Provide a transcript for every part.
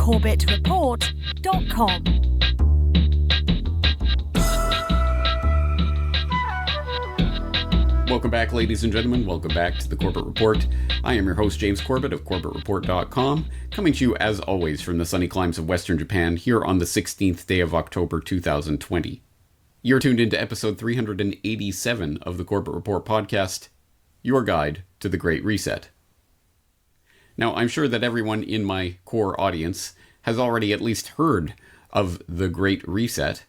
CorbettReport.com. Welcome back, ladies and gentlemen. Welcome back to the Corbett Report. I am your host, James Corbett of CorbettReport.com, coming to you, as always, from the sunny climes of Western Japan, here on the 16th day of October 2020. You're tuned into episode 387 of the Corbett Report podcast, your guide to the Great Reset. Now, I'm sure that everyone in my core audience has already at least heard of the Great Reset,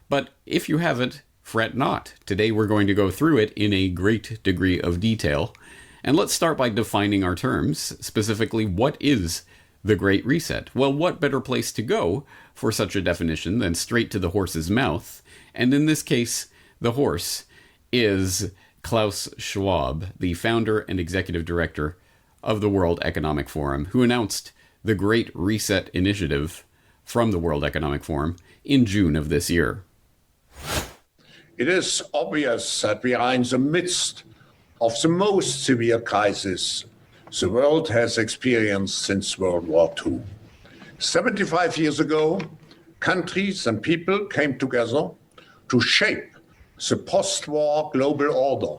but if you haven't, fret not. Today we're going to go through it in a great degree of detail. And let's start by defining our terms. Specifically, what is the Great Reset? Well, what better place to go for such a definition than straight to the horse's mouth? And in this case, the horse is Klaus Schwab, the founder and executive director of the World Economic Forum, who announced the Great Reset initiative from the World Economic Forum in June of this year. It is obvious that we are in the midst of the most severe crisis the world has experienced since World War II. 75 years ago, countries and people came together to shape the post-war global order,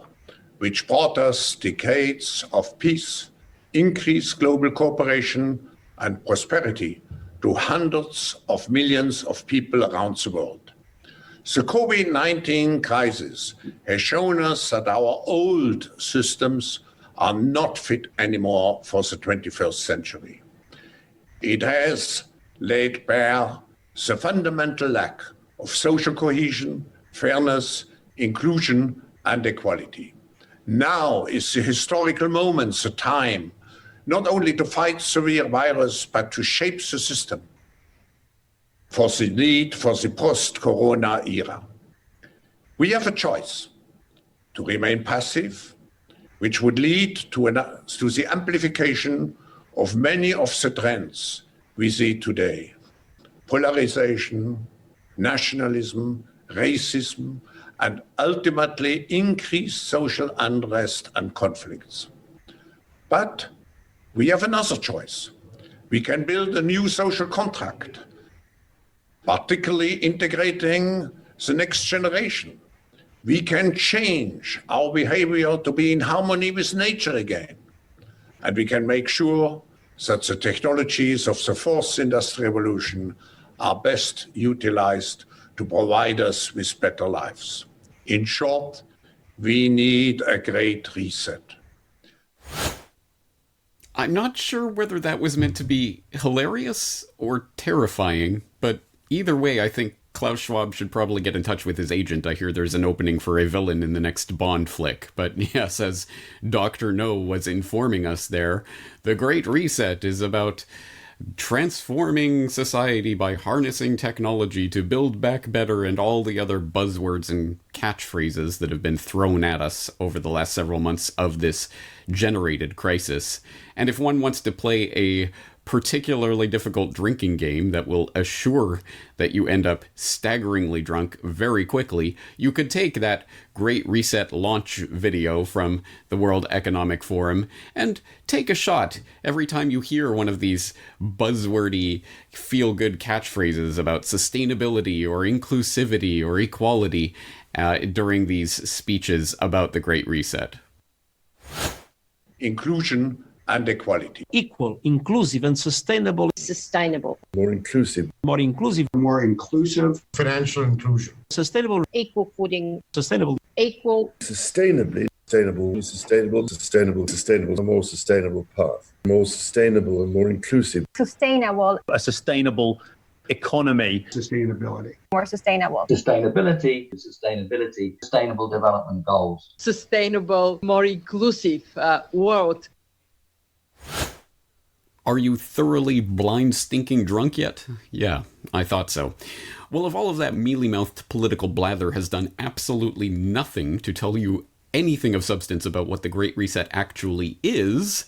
which brought us decades of peace, increased global cooperation, and prosperity to hundreds of millions of people around the world. The COVID-19 crisis has shown us that our old systems are not fit anymore for the 21st century. It has laid bare the fundamental lack of social cohesion, fairness, inclusion, and equality. Now is the historical moment, the time, not only to fight severe virus, but to shape the system for the need for the post-corona era. We have a choice to remain passive, which would lead to the amplification of many of the trends we see today: polarization, nationalism, racism, and ultimately increased social unrest and conflicts. But we have another choice. We can build a new social contract, particularly integrating the next generation. We can change our behavior to be in harmony with nature again. And we can make sure that the technologies of the fourth industrial revolution are best utilized to provide us with better lives. In short, we need a great reset. I'm not sure whether that was meant to be hilarious or terrifying, but either way, I think Klaus Schwab should probably get in touch with his agent. I hear there's an opening for a villain in the next Bond flick. But yes, as Dr. No was informing us there, the Great Reset is about transforming society by harnessing technology to build back better, and all the other buzzwords and catchphrases that have been thrown at us over the last several months of this generated crisis. And if one wants to play a particularly difficult drinking game that will assure that you end up staggeringly drunk very quickly, you could take that Great Reset launch video from the World Economic Forum and take a shot every time you hear one of these buzzwordy, feel-good catchphrases about sustainability or inclusivity or equality during these speeches about the Great Reset. Inclusion and equality. Equal, inclusive, and sustainable. Sustainable. More inclusive. More inclusive. More inclusive. Financial inclusion. Sustainable. Equal footing. Sustainable. Equal. Sustainably. Sustainable. Sustainable. Sustainable. Sustainable. A more sustainable path. More sustainable and more inclusive. Sustainable. A sustainable economy. Sustainability. More sustainable. Sustainability. Sustainability. Sustainable development goals. Sustainable, more inclusive world. Are you thoroughly blind stinking drunk yet? Yeah, I thought so. Well, if all of that mealy-mouthed political blather has done absolutely nothing to tell you anything of substance about what the Great Reset actually is,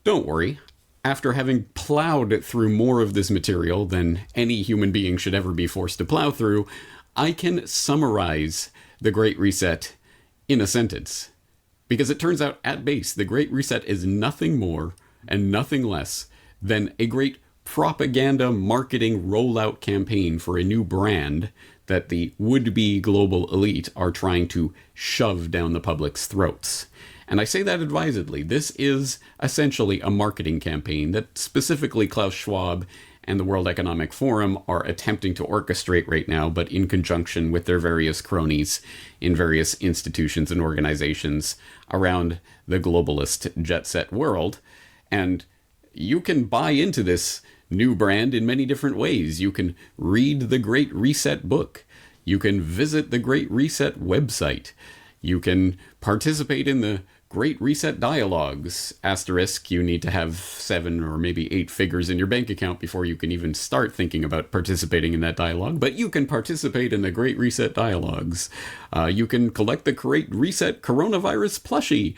don't worry. After having plowed through more of this material than any human being should ever be forced to plow through, I can summarize the Great Reset in a sentence. Because it turns out, at base, the Great Reset is nothing more and nothing less than a great propaganda marketing rollout campaign for a new brand that the would-be global elite are trying to shove down the public's throats. And I say that advisedly. This is essentially a marketing campaign that specifically Klaus Schwab and the World Economic Forum are attempting to orchestrate right now, but in conjunction with their various cronies in various institutions and organizations around the globalist jet-set world. And you can buy into this new brand in many different ways. You can read the Great Reset book. You can visit the Great Reset website. You can participate in the Great Reset dialogues. Asterisk, you need to have 7 or maybe 8 figures in your bank account before you can even start thinking about participating in that dialogue. But you can participate in the Great Reset dialogues. You can collect the Great Reset coronavirus plushie.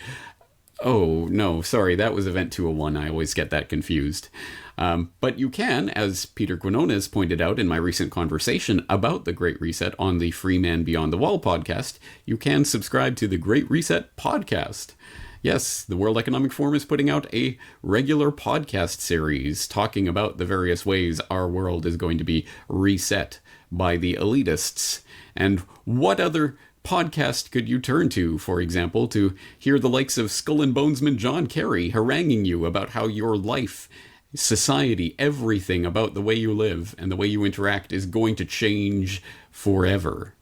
Oh, no, sorry, that was Event 201. I always get that confused. But you can, as Peter Quinones pointed out in my recent conversation about the Great Reset on the Free Man Beyond the Wall podcast, you can subscribe to the Great Reset podcast. Yes, the World Economic Forum is putting out a regular podcast series talking about the various ways our world is going to be reset by the elitists. And what other podcast could you turn to, for example, to hear the likes of Skull and Bonesman John Kerry haranguing you about how your life, society, everything about the way you live and the way you interact is going to change forever?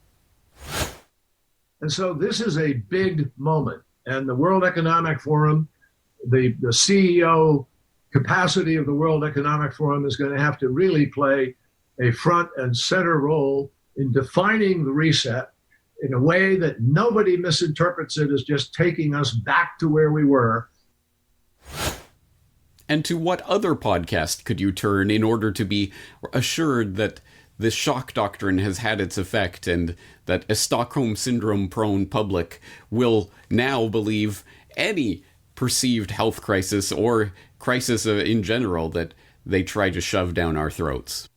And so this is a big moment. And the World Economic Forum, the CEO capacity of the World Economic Forum is going to have to really play a front and center role in defining the reset in a way that nobody misinterprets it as just taking us back to where we were. And to what other podcast could you turn in order to be assured that this shock doctrine has had its effect and that a Stockholm Syndrome-prone public will now believe any perceived health crisis or crisis in general that they try to shove down our throats?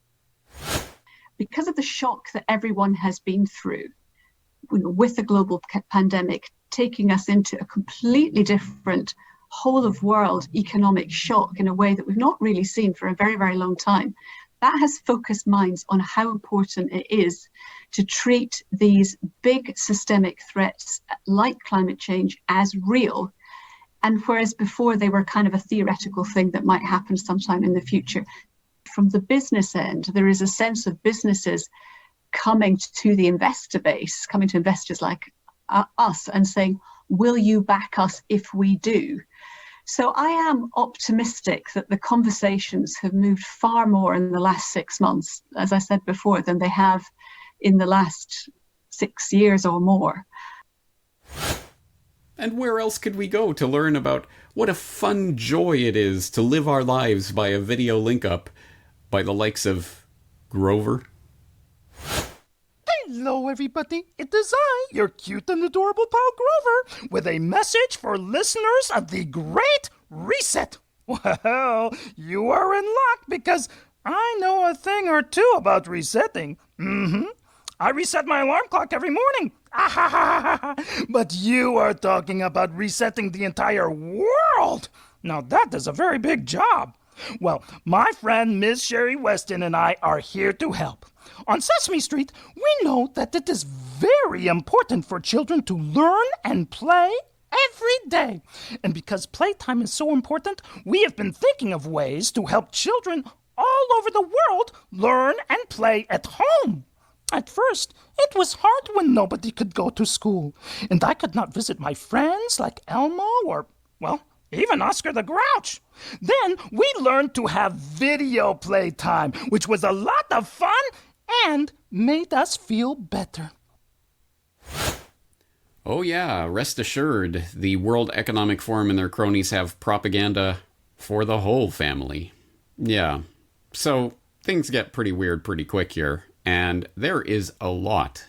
Because of the shock that everyone has been through with the global pandemic, taking us into a completely different whole of world economic shock in a way that we've not really seen for a very, very long time. That has focused minds on how important it is to treat these big systemic threats like climate change as real. And whereas before they were kind of a theoretical thing that might happen sometime in the future, from the business end, there is a sense of businesses coming to the investor base, coming to investors like us and saying, will you back us if we do? So I am optimistic that the conversations have moved far more in the last 6 months, as I said before, than they have in the last 6 years or more. And where else could we go to learn about what a fun joy it is to live our lives by a video link up by the likes of Grover? Hello, everybody. It is I, your cute and adorable pal Grover, with a message for listeners of the Great Reset. Well, you are in luck because I know a thing or two about resetting. I reset my alarm clock every morning. But you are talking about resetting the entire world. Now, that is a very big job. Well, my friend Ms. Sherry Weston and I are here to help. On Sesame Street, we know that it is very important for children to learn and play every day. And because playtime is so important, we have been thinking of ways to help children all over the world learn and play at home. At first, it was hard when nobody could go to school, and I could not visit my friends like Elmo or, well, even Oscar the Grouch. Then we learned to have video playtime, which was a lot of fun and made us feel better. Oh yeah, rest assured, the World Economic Forum and their cronies have propaganda for the whole family. Yeah, so things get pretty weird pretty quick here, and there is a lot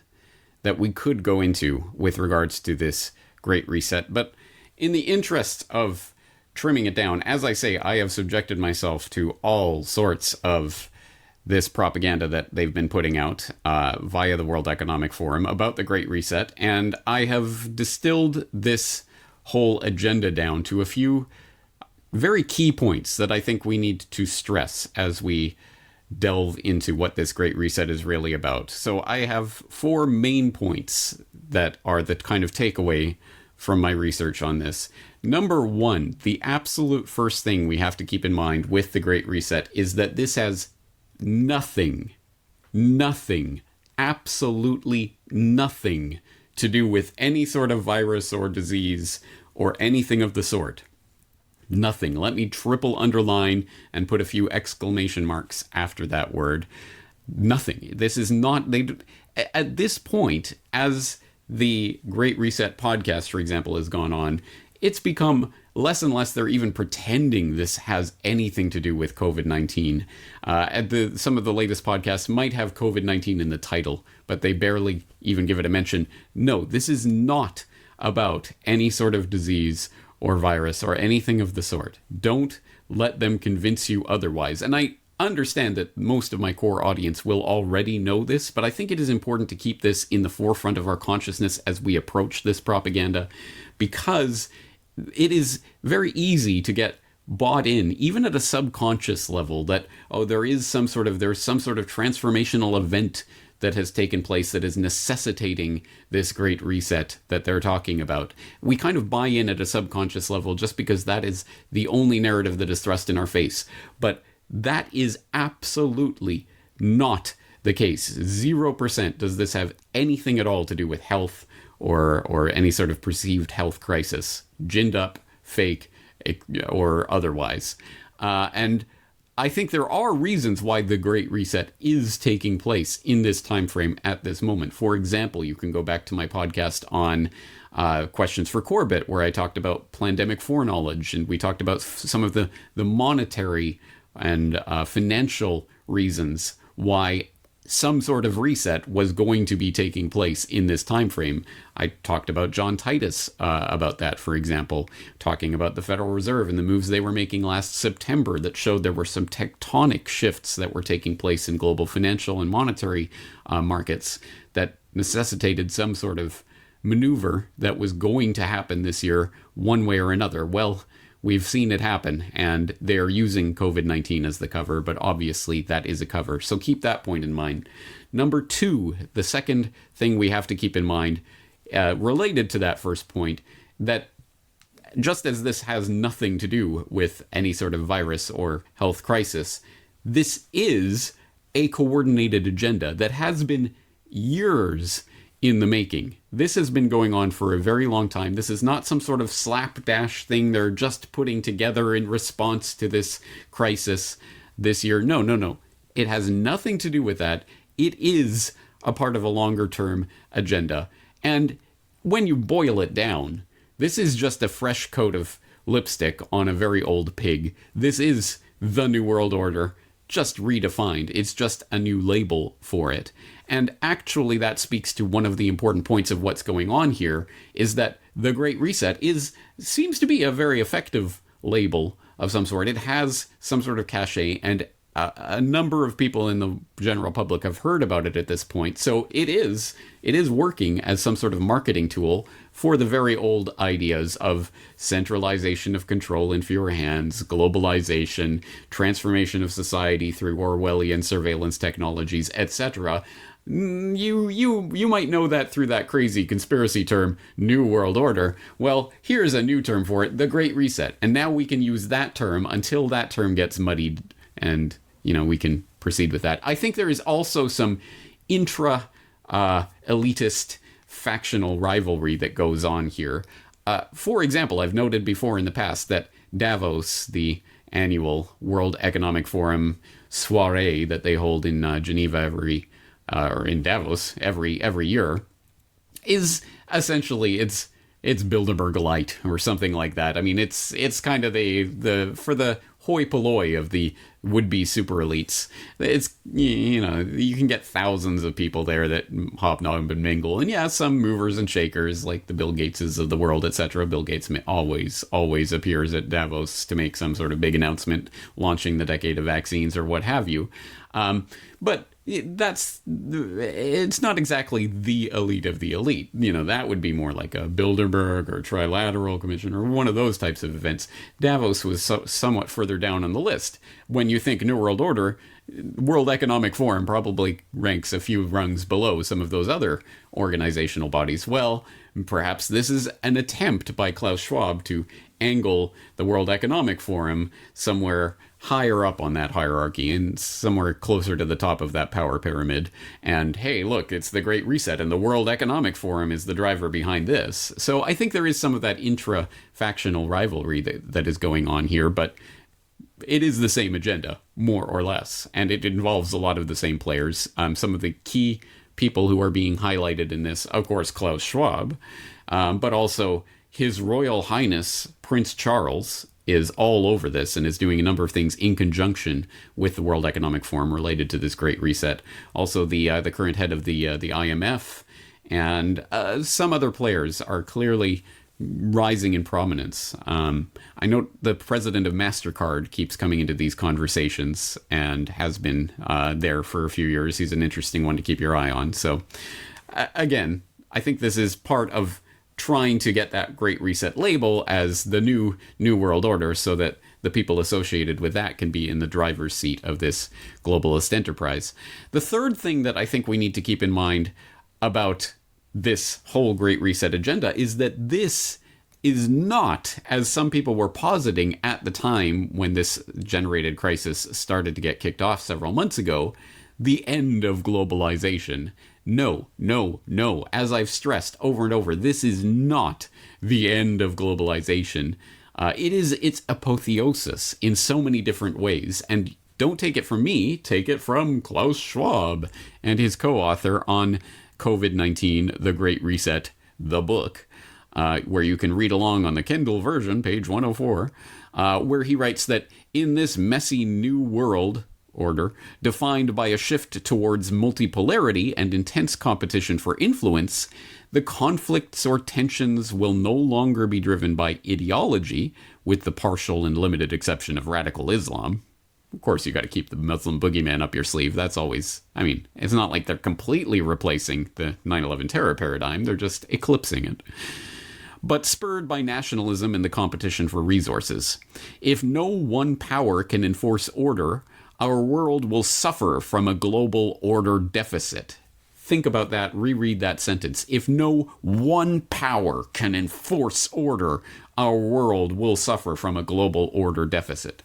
that we could go into with regards to this Great Reset, but in the interest of trimming it down, as I say, I have subjected myself to all sorts of this propaganda that they've been putting out via the World Economic Forum about the Great Reset, and I have distilled this whole agenda down to a few very key points that I think we need to stress as we delve into what this Great Reset is really about. So I have 4 main points that are the kind of takeaway from my research on this. Number 1, the absolute first thing we have to keep in mind with the Great Reset is that this has nothing, absolutely nothing to do with any sort of virus or disease or anything of the sort. Nothing. Let me triple underline and put a few exclamation marks after that word. Nothing. This is not... At this point, as the Great Reset podcast, for example, has gone on, it's become less and less they're even pretending this has anything to do with COVID-19. Some of the latest podcasts might have COVID-19 in the title, but they barely even give it a mention. No, this is not about any sort of disease or virus or anything of the sort. Don't let them convince you otherwise. And I understand that most of my core audience will already know this, but I think it is important to keep this in the forefront of our consciousness as we approach this propaganda, because it is very easy to get bought in, even at a subconscious level, that, there's some sort of transformational event that has taken place that is necessitating this Great Reset that they're talking about. We kind of buy in at a subconscious level just because that is the only narrative that is thrust in our face. But that is absolutely not the case. 0% does this have anything at all to do with health or any sort of perceived health crisis, ginned up, fake, or otherwise. And I think there are reasons why the Great Reset is taking place in this time frame at this moment. For example, you can go back to my podcast on Questions for Corbett, where I talked about pandemic foreknowledge, and we talked about some of the monetary and financial reasons why some sort of reset was going to be taking place in this time frame. I talked about John Titus about that, for example, talking about the Federal Reserve and the moves they were making last September that showed there were some tectonic shifts that were taking place in global financial and monetary markets that necessitated some sort of maneuver that was going to happen this year one way or another. Well, we've seen it happen, and they're using COVID-19 as the cover, but obviously that is a cover. So keep that point in mind. Number 2, the second thing we have to keep in mind, related to that first point, that just as this has nothing to do with any sort of virus or health crisis, this is a coordinated agenda that has been years in the making. This has been going on for a very long time. This is not some sort of slapdash thing they're just putting together in response to this crisis this year. No. It has nothing to do with that. It is a part of a longer term agenda. And when you boil it down, this is just a fresh coat of lipstick on a very old pig. This is the New World Order, just redefined. It's just a new label for it. And actually that speaks to one of the important points of what's going on here, is that the Great Reset seems to be a very effective label of some sort. It has some sort of cachet, and a number of people in the general public have heard about it at this point. So it is working as some sort of marketing tool for the very old ideas of centralization of control in fewer hands, globalization, transformation of society through Orwellian surveillance technologies, etc. You might know that through that crazy conspiracy term, New World Order. Well, here's a new term for it, the Great Reset. And now we can use that term until that term gets muddied, and we can proceed with that. I think there is also some elitist factional rivalry that goes on here. For example, I've noted before in the past that Davos, the annual World Economic Forum soiree that they hold in Geneva or in Davos every year, is essentially it's Bilderberg light or something like that. I mean, it's kind of the for the hoi polloi of the would-be super elites. It's, you can get thousands of people there that hobnob and mingle, and yeah, some movers and shakers like the Bill Gateses of the world, etc. Bill Gates always appears at Davos to make some sort of big announcement launching the decade of vaccines or what have you. But it's not exactly the elite of the elite. That would be more like a Bilderberg or Trilateral Commission or one of those types of events. Davos was somewhat further down on the list. When you think New World Order, World Economic Forum probably ranks a few rungs below some of those other organizational bodies. Well, perhaps this is an attempt by Klaus Schwab to angle the World Economic Forum somewhere higher up on that hierarchy and somewhere closer to the top of that power pyramid. And hey, look, it's the Great Reset, and the World Economic Forum is the driver behind this. So I think there is some of that intra-factional rivalry that is going on here, but it is the same agenda, more or less, and it involves a lot of the same players. Some of the key people who are being highlighted in this, of course, Klaus Schwab, but also His Royal Highness Prince Charles is all over this and is doing a number of things in conjunction with the World Economic Forum related to this Great Reset. Also, the current head of the IMF and some other players are clearly rising in prominence. I note the president of MasterCard keeps coming into these conversations and has been there for a few years. He's an interesting one to keep your eye on. So, again, I think this is part of trying to get that Great Reset label as the new world order so that the people associated with that can be in the driver's seat of this globalist enterprise. The third thing that I think we need to keep in mind about this whole Great Reset agenda is that this is not, as some people were positing at the time when this generated crisis started to get kicked off several months ago, the end of globalization. No. As I've stressed over and over, this is not the end of globalization. It is its apotheosis in so many different ways. And don't take it from me, take it from Klaus Schwab and his co-author on COVID-19, The Great Reset, the book, where you can read along on the Kindle version, page 104, where he writes that in this messy new world order, defined by a shift towards multipolarity and intense competition for influence, the conflicts or tensions will no longer be driven by ideology, with the partial and limited exception of radical Islam. Of course, you got to keep the Muslim boogeyman up your sleeve. That's always, it's not like they're completely replacing the 9/11 terror paradigm. They're just eclipsing it. But spurred by nationalism and the competition for resources. If no one power can enforce order, our world will suffer from a global order deficit. Think about that, reread that sentence. If no one power can enforce order, our world will suffer from a global order deficit.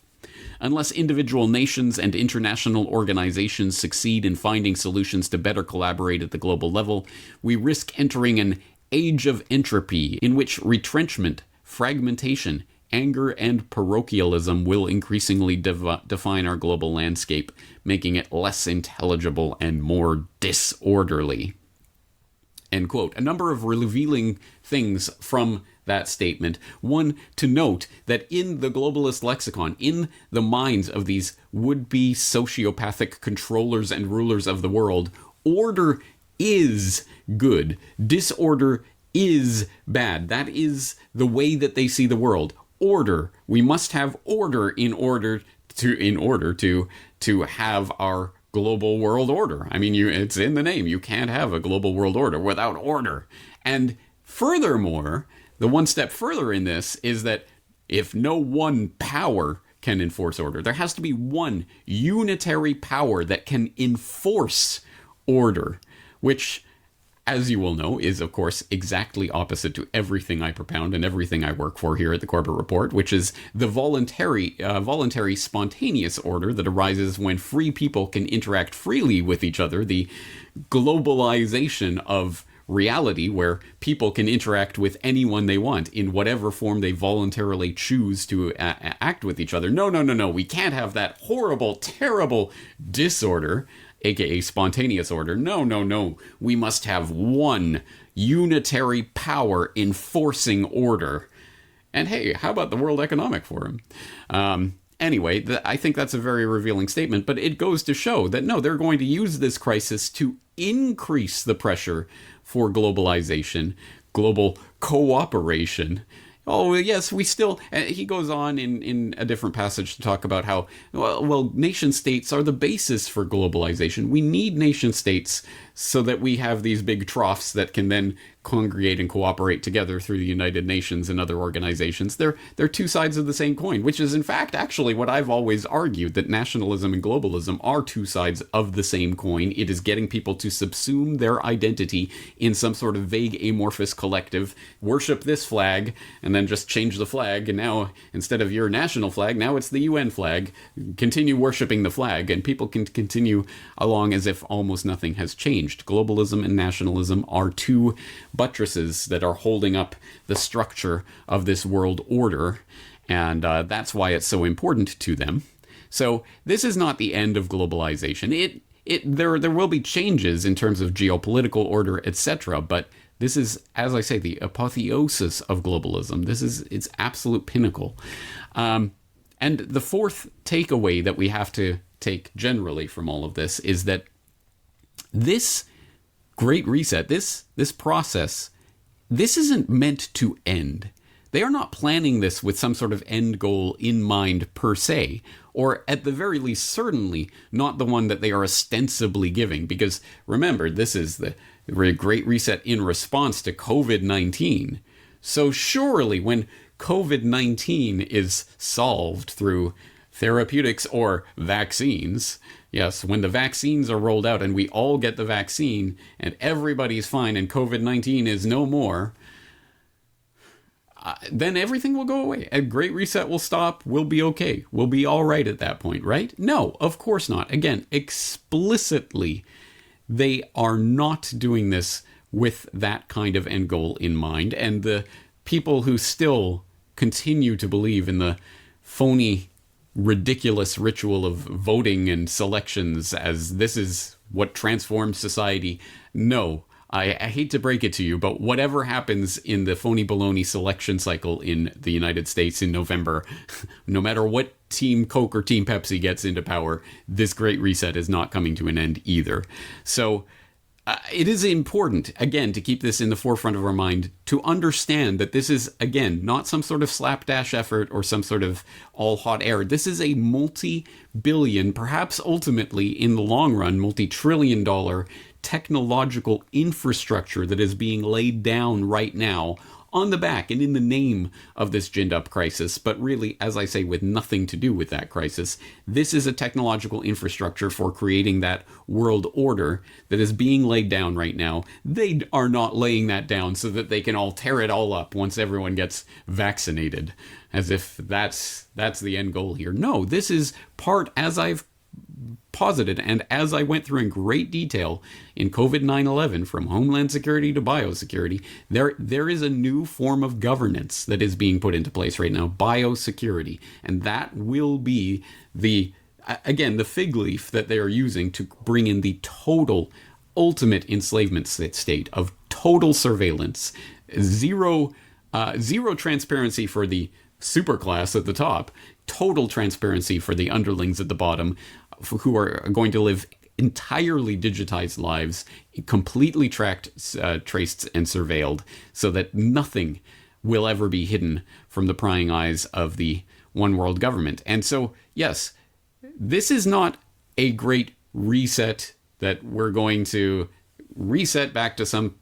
Unless individual nations and international organizations succeed in finding solutions to better collaborate at the global level, we risk entering an age of entropy in which retrenchment, fragmentation, anger, and parochialism will increasingly define our global landscape, making it less intelligible and more disorderly. End quote. A number of revealing things from that statement. One, to note that in the globalist lexicon, in the minds of these would-be sociopathic controllers and rulers of the world, order is good. Disorder is bad. That is the way that they see the world. Order. We must have order in order to have our global world order. It's in the name. You can't have a global world order without order. And furthermore, the one step further in this is that if no one power can enforce order, there has to be one unitary power that can enforce order, which, as you will know, is, of course, exactly opposite to everything I propound and everything I work for here at the Corbett Report, which is the voluntary, spontaneous order that arises when free people can interact freely with each other, the globalization of reality where people can interact with anyone they want in whatever form they voluntarily choose to act with each other. No. We can't have that horrible, terrible disorder, aka spontaneous order. No. We must have one unitary power enforcing order. And hey, how about the World Economic Forum? Anyway, I think that's a very revealing statement, but it goes to show that no, they're going to use this crisis to increase the pressure for globalization, global cooperation, Oh, yes, we still... he goes on in a different passage to talk about how, well, nation states are the basis for globalization. We need nation states so that we have these big troughs that can then congregate and cooperate together through the United Nations and other organizations. They're two sides of the same coin, which is in fact actually what I've always argued, that nationalism and globalism are two sides of the same coin. It is getting people to subsume their identity in some sort of vague amorphous collective, worship this flag, and then just change the flag, and now instead of your national flag, now it's the UN flag. Continue worshiping the flag, and people can continue along as if almost nothing has changed. Globalism and nationalism are two buttresses that are holding up the structure of this world order, and that's why it's so important to them. So this is not the end of globalization. There will be changes in terms of geopolitical order, etc., but this is, as I say, the apotheosis of globalism. This is its absolute pinnacle. And the fourth takeaway that we have to take generally from all of this is that this Great Reset, this process, this isn't meant to end. They are not planning this with some sort of end goal in mind per se, or at the very least, certainly not the one that they are ostensibly giving. Because remember, this is the Great Reset in response to COVID-19. So surely when COVID-19 is solved through therapeutics or vaccines, yes, when the vaccines are rolled out and we all get the vaccine and everybody's fine and COVID-19 is no more, then everything will go away. A Great Reset will stop. We'll be okay. We'll be all right at that point, right? No, of course not. Again, explicitly, they are not doing this with that kind of end goal in mind. And the people who still continue to believe in the phony, ridiculous ritual of voting and selections as this is what transforms society, no. I hate to break it to you, but whatever happens in the phony baloney selection cycle in the United States in November, no matter what Team Coke or Team Pepsi gets into power, this Great Reset is not coming to an end either. So it is important, again, to keep this in the forefront of our mind, to understand that this is, again, not some sort of slapdash effort or some sort of all hot air. This is a multi-billion, perhaps ultimately in the long run, multi-trillion-dollar technological infrastructure that is being laid down right now on the back and in the name of this ginned up crisis, but really, as I say, with nothing to do with that crisis. This is a technological infrastructure for creating that world order that is being laid down right now. They are not laying that down so that they can all tear it all up once everyone gets vaccinated, as if that's the end goal here. No, this is part, as I've posited, and as I went through in great detail in COVID 9/11, from Homeland Security to biosecurity, there is a new form of governance that is being put into place right now, biosecurity, and that will be the fig leaf that they are using to bring in the total, ultimate enslavement state of total surveillance, zero transparency for the superclass at the top, total transparency for the underlings at the bottom, who are going to live entirely digitized lives, completely tracked, traced, and surveilled, so that nothing will ever be hidden from the prying eyes of the one world government. And so, yes, this is not a great reset that we're going to reset back to some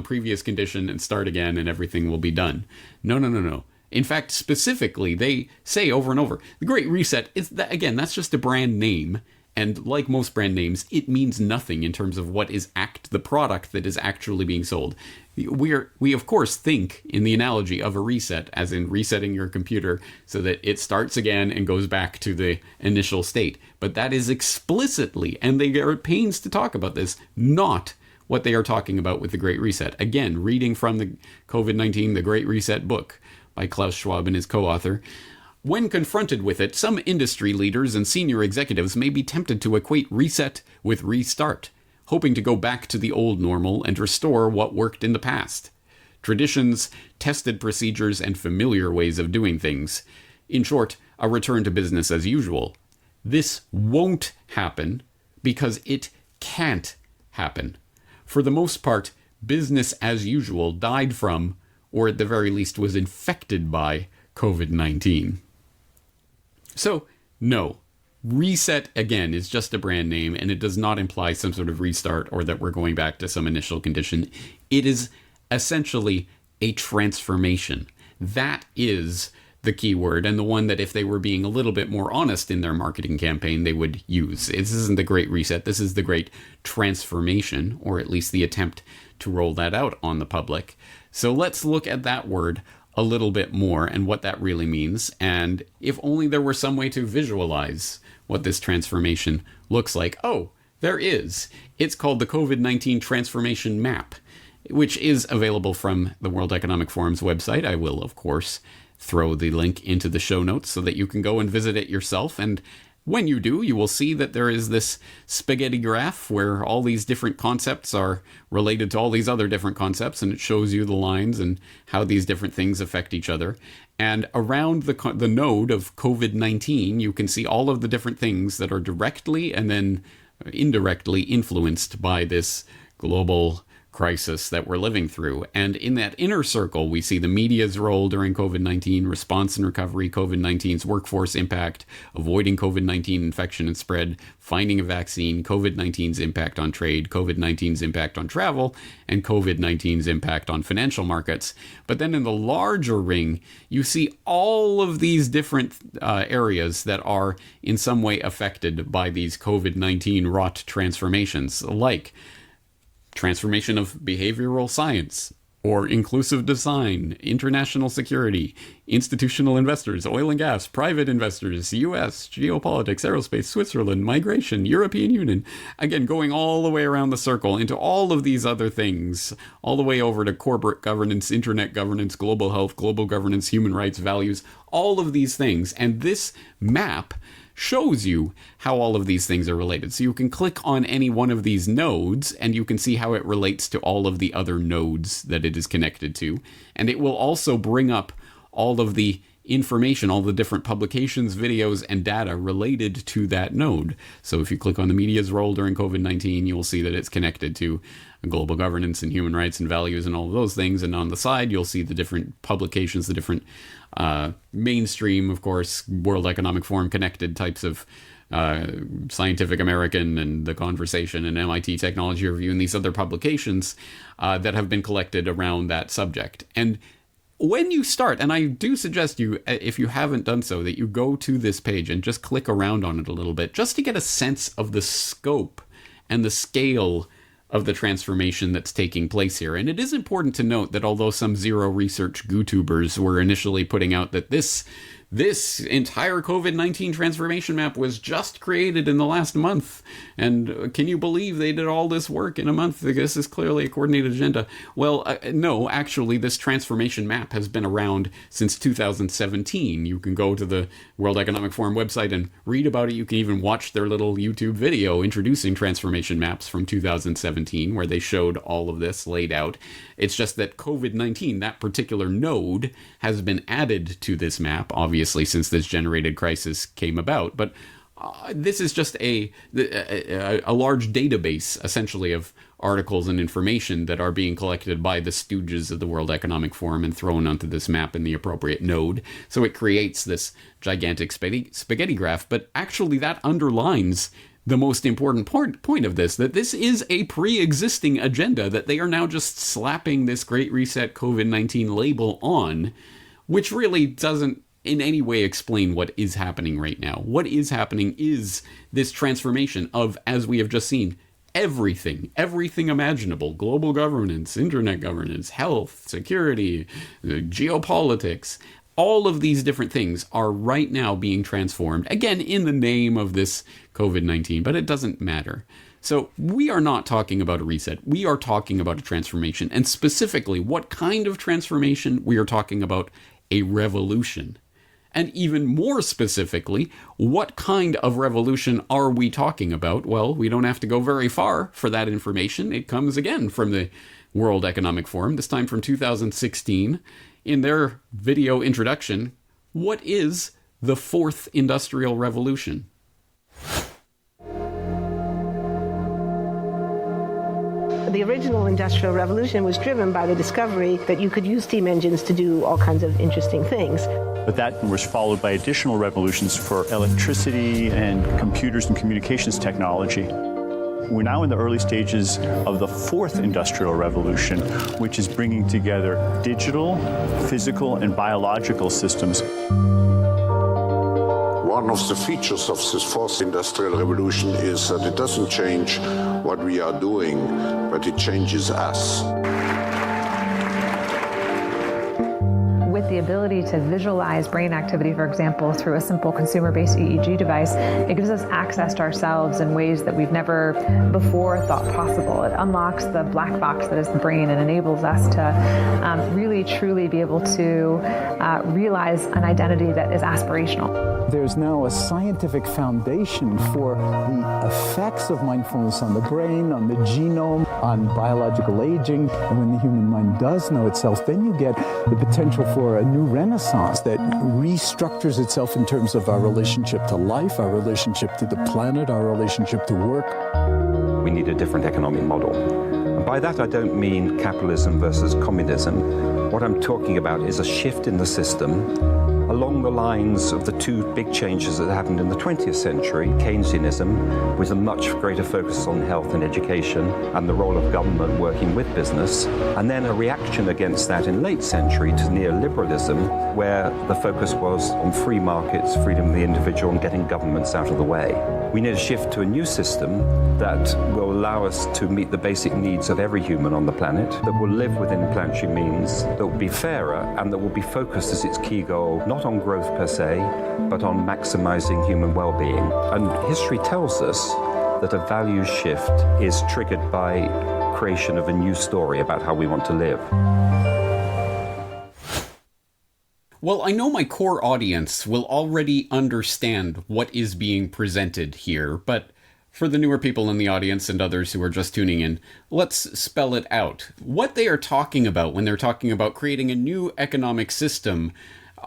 previous condition and start again and everything will be done. No. In fact, specifically, they say over and over, the Great Reset, that's just a brand name. And like most brand names, it means nothing in terms of what is the product that is actually being sold. We of course think in the analogy of a reset, as in resetting your computer so that it starts again and goes back to the initial state. But that is explicitly, and they are at pains to talk about this, not what they are talking about with the Great Reset. Again, reading from the COVID-19, The Great Reset book by Klaus Schwab and his co-author. When confronted with it, some industry leaders and senior executives may be tempted to equate reset with restart, hoping to go back to the old normal and restore what worked in the past. Traditions, tested procedures, and familiar ways of doing things. In short, a return to business as usual. This won't happen because it can't happen. For the most part, business as usual died from, or at the very least was infected by COVID-19. So, no. Reset, again, is just a brand name, and it does not imply some sort of restart or that we're going back to some initial condition. It is essentially a transformation. That is the key word, and the one that if they were being a little bit more honest in their marketing campaign, they would use. This isn't the Great Reset, this is the Great Transformation, or at least the attempt to roll that out on the public. So let's look at that word a little bit more and what that really means, and if only there were some way to visualize what this transformation looks like. Oh, there is. It's called the COVID-19 Transformation Map, which is available from the World Economic Forum's website. I will, of course, throw the link into the show notes so that you can go and visit it yourself. And when you do, you will see that there is this spaghetti graph where all these different concepts are related to all these other different concepts, and it shows you the lines and how these different things affect each other. And around the node of COVID-19, you can see all of the different things that are directly and then indirectly influenced by this global crisis that we're living through. And in that inner circle, we see the media's role during COVID-19, response and recovery, COVID-19's workforce impact, avoiding COVID-19 infection and spread, finding a vaccine, COVID-19's impact on trade, COVID-19's impact on travel, and COVID-19's impact on financial markets. But then in the larger ring, you see all of these different areas that are in some way affected by these COVID-19 wrought transformations, like transformation of behavioral science, or inclusive design, international security, institutional investors, oil and gas, private investors, US, geopolitics, aerospace, Switzerland, migration, European Union. Again, going all the way around the circle into all of these other things, all the way over to corporate governance, internet governance, global health, global governance, human rights, values, all of these things. And this map shows you how all of these things are related. So you can click on any one of these nodes and you can see how it relates to all of the other nodes that it is connected to. And it will also bring up all of the information, all the different publications, videos, and data related to that node. So if you click on the media's role during COVID-19, you will see that it's connected to global governance and human rights and values and all of those things. And on the side, you'll see the different publications, the different mainstream, of course, World Economic Forum connected types of Scientific American and The Conversation and MIT Technology Review and these other publications that have been collected around that subject. And when you start, and I do suggest you, if you haven't done so, that you go to this page and just click around on it a little bit, just to get a sense of the scope and the scale of the transformation that's taking place here. And it is important to note that although some zero research YouTubers were initially putting out that this entire COVID-19 transformation map was just created in the last month, and can you believe they did all this work in a month? This is clearly a coordinated agenda. Well, no, actually, this transformation map has been around since 2017. You can go to the World Economic Forum website and read about it. You can even watch their little YouTube video introducing transformation maps from 2017, where they showed all of this laid out. It's just that COVID-19, that particular node, has been added to this map, obviously, since this generated crisis came about. But this is just a large database, essentially, of articles and information that are being collected by the stooges of the World Economic Forum and thrown onto this map in the appropriate node. So it creates this gigantic spaghetti graph. But actually, that underlines the most important point of this, that this is a pre-existing agenda that they are now just slapping this Great Reset COVID-19 label on, which really doesn't in any way explain what is happening right now. What is happening is this transformation of, as we have just seen, everything imaginable: global governance, internet governance, health, security, geopolitics. All of these different things are right now being transformed, again, in the name of this COVID-19, but it doesn't matter. So we are not talking about a reset. We are talking about a transformation. And specifically, what kind of transformation? We are talking about a revolution. And even more specifically, what kind of revolution are we talking about? Well, we don't have to go very far for that information. It comes again from the World Economic Forum, this time from 2016. In their video introduction, what is the Fourth Industrial The The original Industrial Revolution was driven by the discovery that you could use steam engines to do all kinds of interesting things. But that was followed by additional revolutions for electricity and computers and communications technology. We're now in the early stages of the fourth industrial revolution, which is bringing together digital, physical, and biological systems. One of the features of this fourth industrial revolution is that it doesn't change what we are doing, but it changes us. With the ability to visualize brain activity, for example, through a simple consumer-based EEG device, it gives us access to ourselves in ways that we've never before thought possible. It unlocks the black box that is the brain and enables us to really, truly be able to realize an identity that is aspirational. There's now a scientific foundation for the effects of mindfulness on the brain, on the genome, on biological aging. And when the human mind does know itself, then you get the potential for a new renaissance that restructures itself in terms of our relationship to life, our relationship to the planet, our relationship to work. We need a different economic model. And by that, I don't mean capitalism versus communism. What I'm talking about is a shift in the system along the lines of the two big changes that happened in the 20th century, Keynesianism, with a much greater focus on health and education and the role of government working with business, and then a reaction against that in late century to neoliberalism, where the focus was on free markets, freedom of the individual, and getting governments out of the way. We need a shift to a new system that will allow us to meet the basic needs of every human on the planet, that will live within planetary means, that will be fairer, and that will be focused as its key goal, not on growth per se, but on maximizing human well-being. And history tells us that a values shift is triggered by creation of a new story about how we want to live. Well, I know my core audience will already understand what is being presented here, but for the newer people in the audience and others who are just tuning in, let's spell it out. What they are talking about when they're talking about creating a new economic system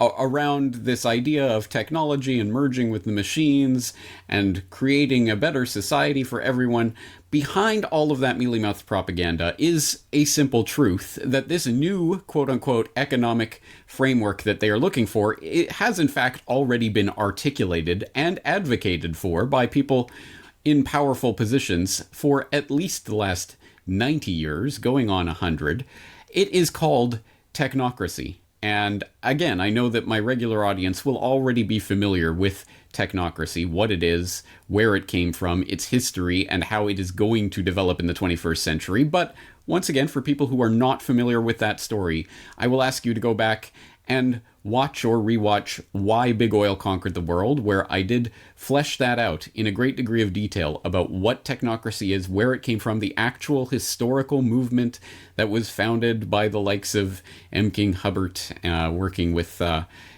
around this idea of technology and merging with the machines and creating a better society for everyone, behind all of that mealy-mouthed propaganda is a simple truth that this new quote-unquote economic framework that they are looking for, it has in fact already been articulated and advocated for by people in powerful positions for at least the last 90 years, going on 100. It is called technocracy. And again, I know that my regular audience will already be familiar with technocracy, what it is, where it came from, its history, and how it is going to develop in the 21st century. But once again, for people who are not familiar with that story, I will ask you to go back and watch or rewatch Why Big Oil Conquered the World, where I did flesh that out in a great degree of detail about what technocracy is, where it came from, the actual historical movement that was founded by the likes of M. King Hubbard, working with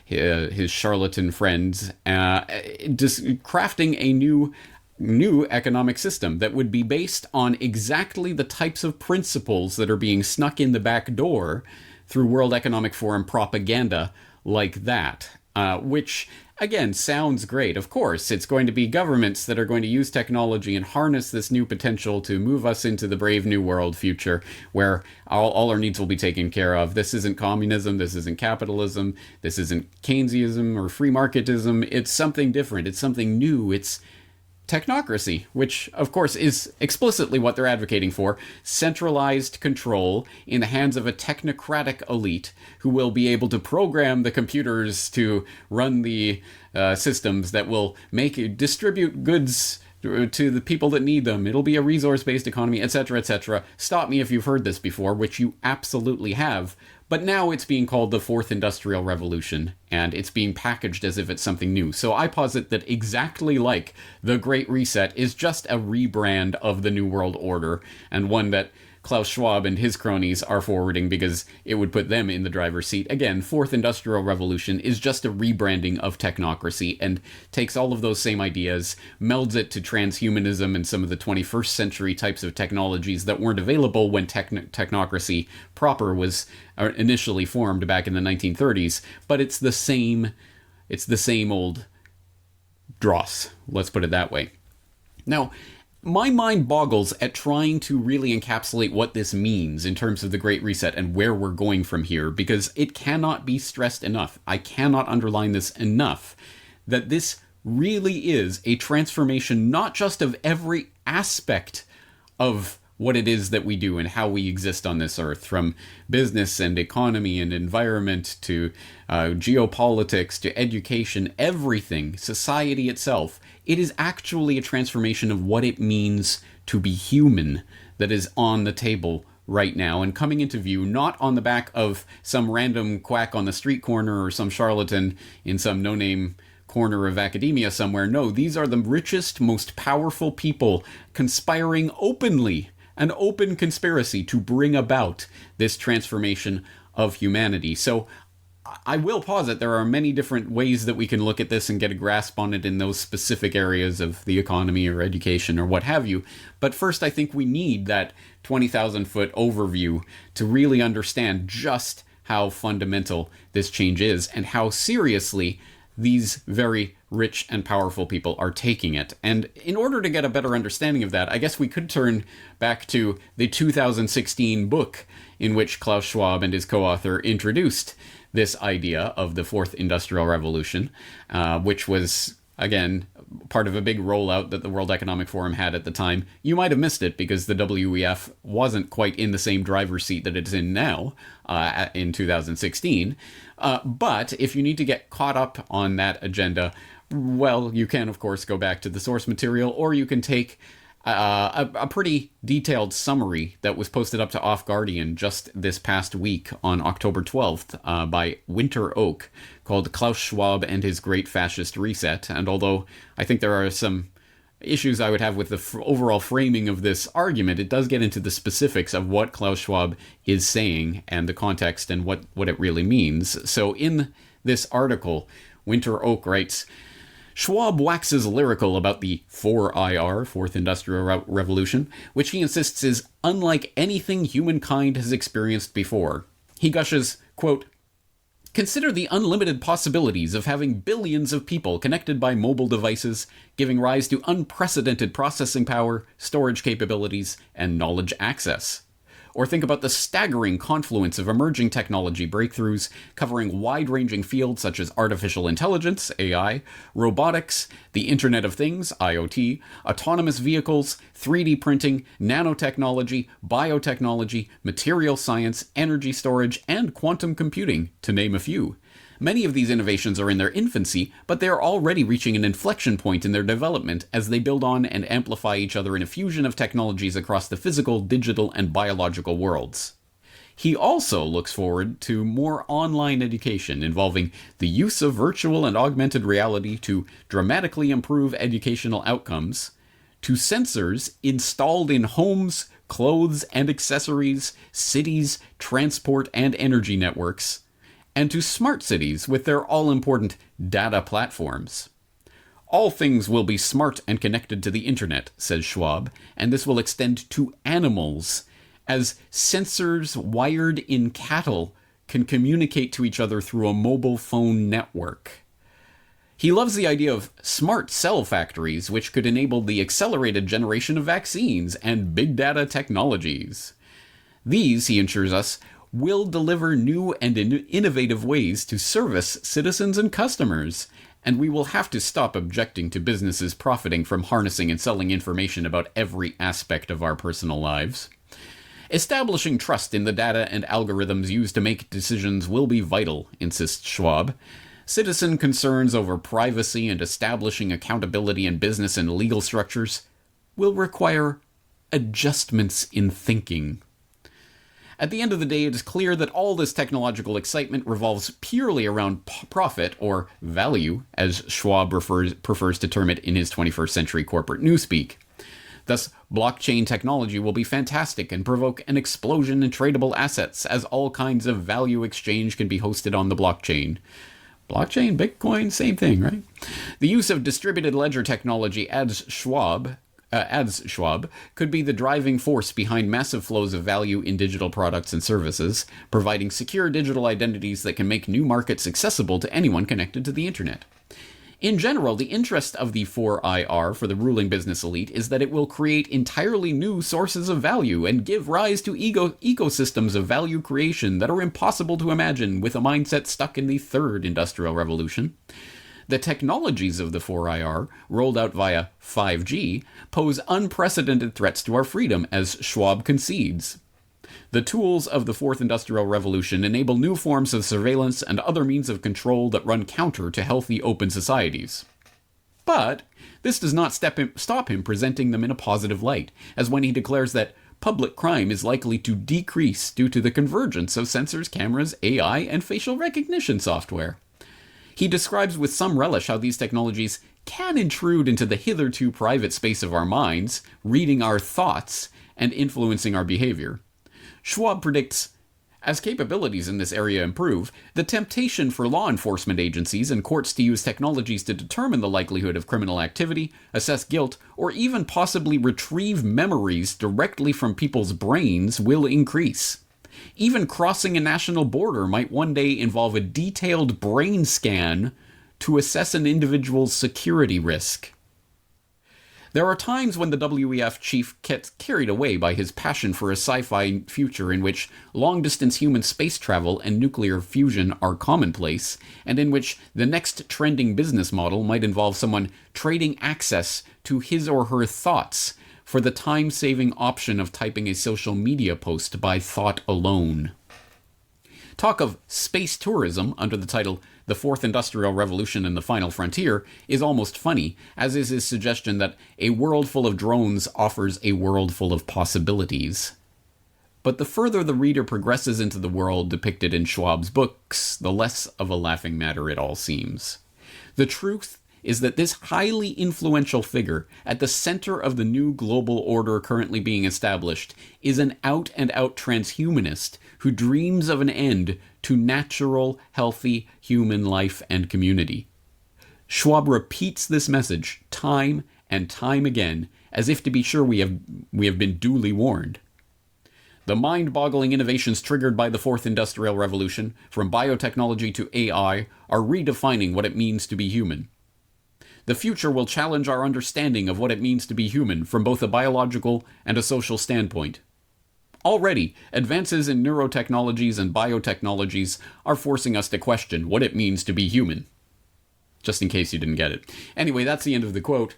his charlatan friends, just crafting a new economic system that would be based on exactly the types of principles that are being snuck in the back door through World Economic Forum propaganda like that, which, again, sounds great. Of course, it's going to be governments that are going to use technology and harness this new potential to move us into the brave new world future where all our needs will be taken care of. This isn't communism, this isn't capitalism, this isn't Keynesianism or free marketism. It's something different, it's something new, it's technocracy, which of course is explicitly what they're advocating for, centralized control in the hands of a technocratic elite who will be able to program the computers to run the systems that will distribute goods to the people that need them. It'll be a resource-based economy, etc., etc. Stop me if you've heard this before, which you absolutely have. But now it's being called the Fourth Industrial Revolution, and it's being packaged as if it's something new. So I posit that exactly like the Great Reset is just a rebrand of the New World Order, and one that Klaus Schwab and his cronies are forwarding because it would put them in the driver's seat. Again, Fourth Industrial Revolution is just a rebranding of technocracy and takes all of those same ideas, melds it to transhumanism and some of the 21st century types of technologies that weren't available when technocracy proper was initially formed back in the 1930s. But it's the same old dross, let's put it that way. Now, My mind boggles at trying to really encapsulate what this means in terms of the Great Reset and where we're going from here, because it cannot be stressed enough. I cannot underline this enough, that this really is a transformation not just of every aspect of what it is that we do and how we exist on this earth, from business and economy and environment to geopolitics to education, everything, society itself. It is actually a transformation of what it means to be human that is on the table right now and coming into view, not on the back of some random quack on the street corner or some charlatan in some no-name corner of academia somewhere. No, these are the richest, most powerful people conspiring openly, an open conspiracy to bring about this transformation of humanity. So I will posit there are many different ways that we can look at this and get a grasp on it in those specific areas of the economy or education or what have you. But first, I think we need that 20,000-foot overview to really understand just how fundamental this change is and how seriously these very rich and powerful people are taking it. And in order to get a better understanding of that, I guess we could turn back to the 2016 book in which Klaus Schwab and his co-author introduced this idea of the Fourth Industrial Revolution, which was, again, part of a big rollout that the World Economic Forum had at the time. You might have missed it because the WEF wasn't quite in the same driver's seat that it's in now in 2016. But if you need to get caught up on that agenda, well, you can, of course, go back to the source material, or you can take a pretty detailed summary that was posted up to Off Guardian just this past week on October 12th by Winter Oak, called Klaus Schwab and His Great Fascist Reset. And although I think there are some issues I would have with the overall framing of this argument, it does get into the specifics of what Klaus Schwab is saying and the context and what it really means. So in this article, Winter Oak writes, Schwab waxes lyrical about the 4IR, Fourth Industrial Revolution, which he insists is unlike anything humankind has experienced before. He gushes, quote, consider the unlimited possibilities of having billions of people connected by mobile devices, giving rise to unprecedented processing power, storage capabilities, and knowledge access. Or think about the staggering confluence of emerging technology breakthroughs covering wide-ranging fields such as artificial intelligence, AI, robotics, the Internet of Things, IoT, autonomous vehicles, 3D printing, nanotechnology, biotechnology, material science, energy storage, and quantum computing, to name a few. Many of these innovations are in their infancy, but they are already reaching an inflection point in their development as they build on and amplify each other in a fusion of technologies across the physical, digital, and biological worlds. He also looks forward to more online education involving the use of virtual and augmented reality to dramatically improve educational outcomes, to sensors installed in homes, clothes and accessories, cities, transport, and energy networks, and to smart cities with their all-important data platforms. All things will be smart and connected to the internet, says Schwab, and this will extend to animals, as sensors wired in cattle can communicate to each other through a mobile phone network. He loves the idea of smart cell factories, which could enable the accelerated generation of vaccines and big data technologies. These, he assures us, will deliver new and innovative ways to service citizens and customers, and we will have to stop objecting to businesses profiting from harnessing and selling information about every aspect of our personal lives. Establishing trust in the data and algorithms used to make decisions will be vital, insists Schwab. Citizen concerns over privacy and establishing accountability in business and legal structures will require adjustments in thinking. At the end of the day, it is clear that all this technological excitement revolves purely around profit, or value, as Schwab prefers to term it in his 21st century corporate newspeak. Thus, blockchain technology will be fantastic and provoke an explosion in tradable assets, as all kinds of value exchange can be hosted on the blockchain. Blockchain, Bitcoin, same thing, right? The use of distributed ledger technology, adds Schwab, could be the driving force behind massive flows of value in digital products and services, providing secure digital identities that can make new markets accessible to anyone connected to the internet. In general, the interest of the 4IR for the ruling business elite is that it will create entirely new sources of value and give rise to ecosystems of value creation that are impossible to imagine with a mindset stuck in the third industrial revolution. The technologies of the 4IR, rolled out via 5G, pose unprecedented threats to our freedom, as Schwab concedes. The tools of the Fourth Industrial Revolution enable new forms of surveillance and other means of control that run counter to healthy open societies. But this does not stop him presenting them in a positive light, as when he declares that public crime is likely to decrease due to the convergence of sensors, cameras, AI, and facial recognition software. He describes with some relish how these technologies can intrude into the hitherto private space of our minds, reading our thoughts, and influencing our behavior. Schwab predicts, as capabilities in this area improve, the temptation for law enforcement agencies and courts to use technologies to determine the likelihood of criminal activity, assess guilt, or even possibly retrieve memories directly from people's brains will increase. Even crossing a national border might one day involve a detailed brain scan to assess an individual's security risk. There are times when the WEF chief gets carried away by his passion for a sci-fi future in which long-distance human space travel and nuclear fusion are commonplace, and in which the next trending business model might involve someone trading access to his or her thoughts for the time-saving option of typing a social media post by thought alone. Talk of space tourism under the title The Fourth Industrial Revolution and the Final Frontier is almost funny, as is his suggestion that a world full of drones offers a world full of possibilities. But the further the reader progresses into the world depicted in Schwab's books, the less of a laughing matter it all seems. The truth is that this highly influential figure at the center of the new global order currently being established is an out-and-out transhumanist who dreams of an end to natural, healthy human life and community. Schwab repeats this message time and time again, as if to be sure we have been duly warned. The mind-boggling innovations triggered by the Fourth Industrial Revolution, from biotechnology to AI, are redefining what it means to be human. The future will challenge our understanding of what it means to be human from both a biological and a social standpoint. Already, advances in neurotechnologies and biotechnologies are forcing us to question what it means to be human. Just in case you didn't get it. Anyway, that's the end of the quote.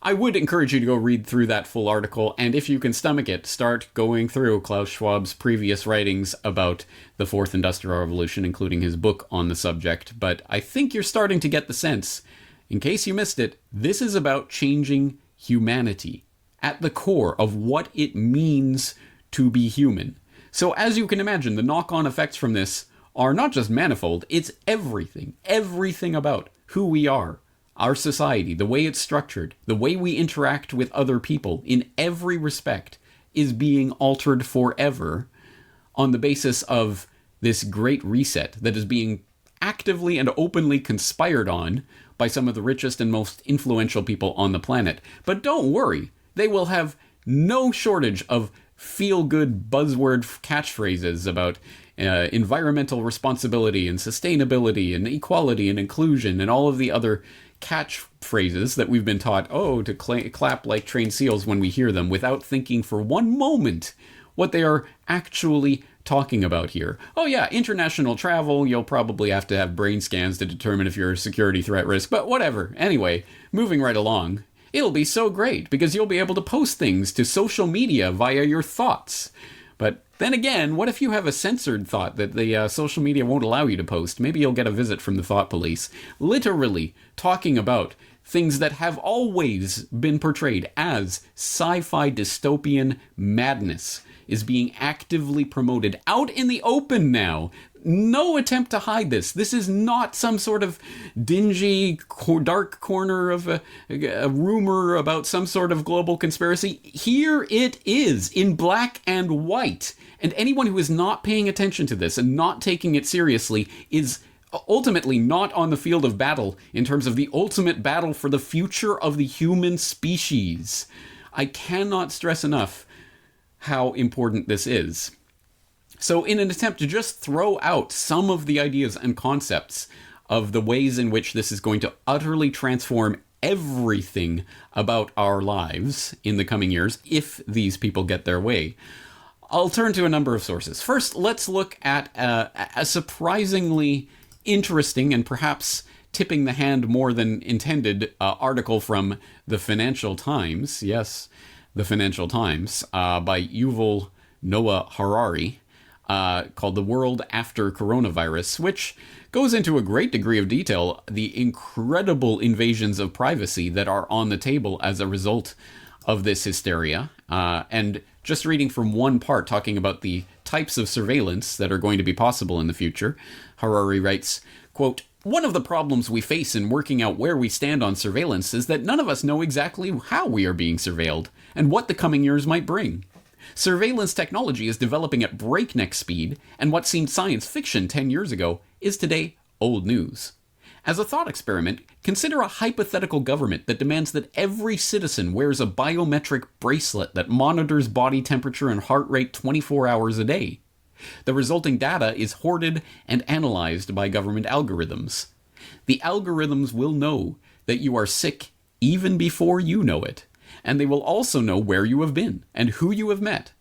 I would encourage you to go read through that full article, and if you can stomach it, start going through Klaus Schwab's previous writings about the Fourth Industrial Revolution, including his book on the subject. But I think you're starting to get the sense. In case you missed it, this is about changing humanity at the core of what it means to be human. So as you can imagine, the knock-on effects from this are not just manifold, it's everything about who we are, our society, the way it's structured, the way we interact with other people in every respect is being altered forever on the basis of this great reset that is being actively and openly conspired on by some of the richest and most influential people on the planet. But don't worry, they will have no shortage of feel-good buzzword catchphrases about environmental responsibility and sustainability and equality and inclusion and all of the other catchphrases that we've been taught, to clap like trained seals when we hear them without thinking for one moment what they are actually talking about here. Oh yeah, international travel, you'll probably have to have brain scans to determine if you're a security threat risk, but whatever. Anyway, moving right along. It'll be so great because you'll be able to post things to social media via your thoughts. But then again, what if you have a censored thought that the social media won't allow you to post? Maybe you'll get a visit from the thought police. Literally talking about things that have always been portrayed as sci-fi dystopian madness is being actively promoted out in the open now. No attempt to hide this. This is not some sort of dingy, dark corner of a rumor about some sort of global conspiracy. Here it is, in black and white. And anyone who is not paying attention to this and not taking it seriously is ultimately not on the field of battle in terms of the ultimate battle for the future of the human species. I cannot stress enough how important this is. So in an attempt to just throw out some of the ideas and concepts of the ways in which this is going to utterly transform everything about our lives in the coming years if these people get their way. I'll turn to a number of sources. First, let's look at a surprisingly interesting and perhaps tipping the hand more than intended article from the Financial Times. Yes, the Financial Times by Yuval Noah Harari called The World After Coronavirus, which goes into a great degree of detail the incredible invasions of privacy that are on the table as a result of this hysteria. And just reading from one part talking about the types of surveillance that are going to be possible in the future, Harari writes, quote, "One of the problems we face in working out where we stand on surveillance is that none of us know exactly how we are being surveilled and what the coming years might bring. Surveillance technology is developing at breakneck speed, and what seemed science fiction 10 years ago is today old news. As a thought experiment, consider a hypothetical government that demands that every citizen wears a biometric bracelet that monitors body temperature and heart rate 24 hours a day. The resulting data is hoarded and analyzed by government algorithms. The algorithms will know that you are sick even before you know it, and they will also know where you have been and who you have met.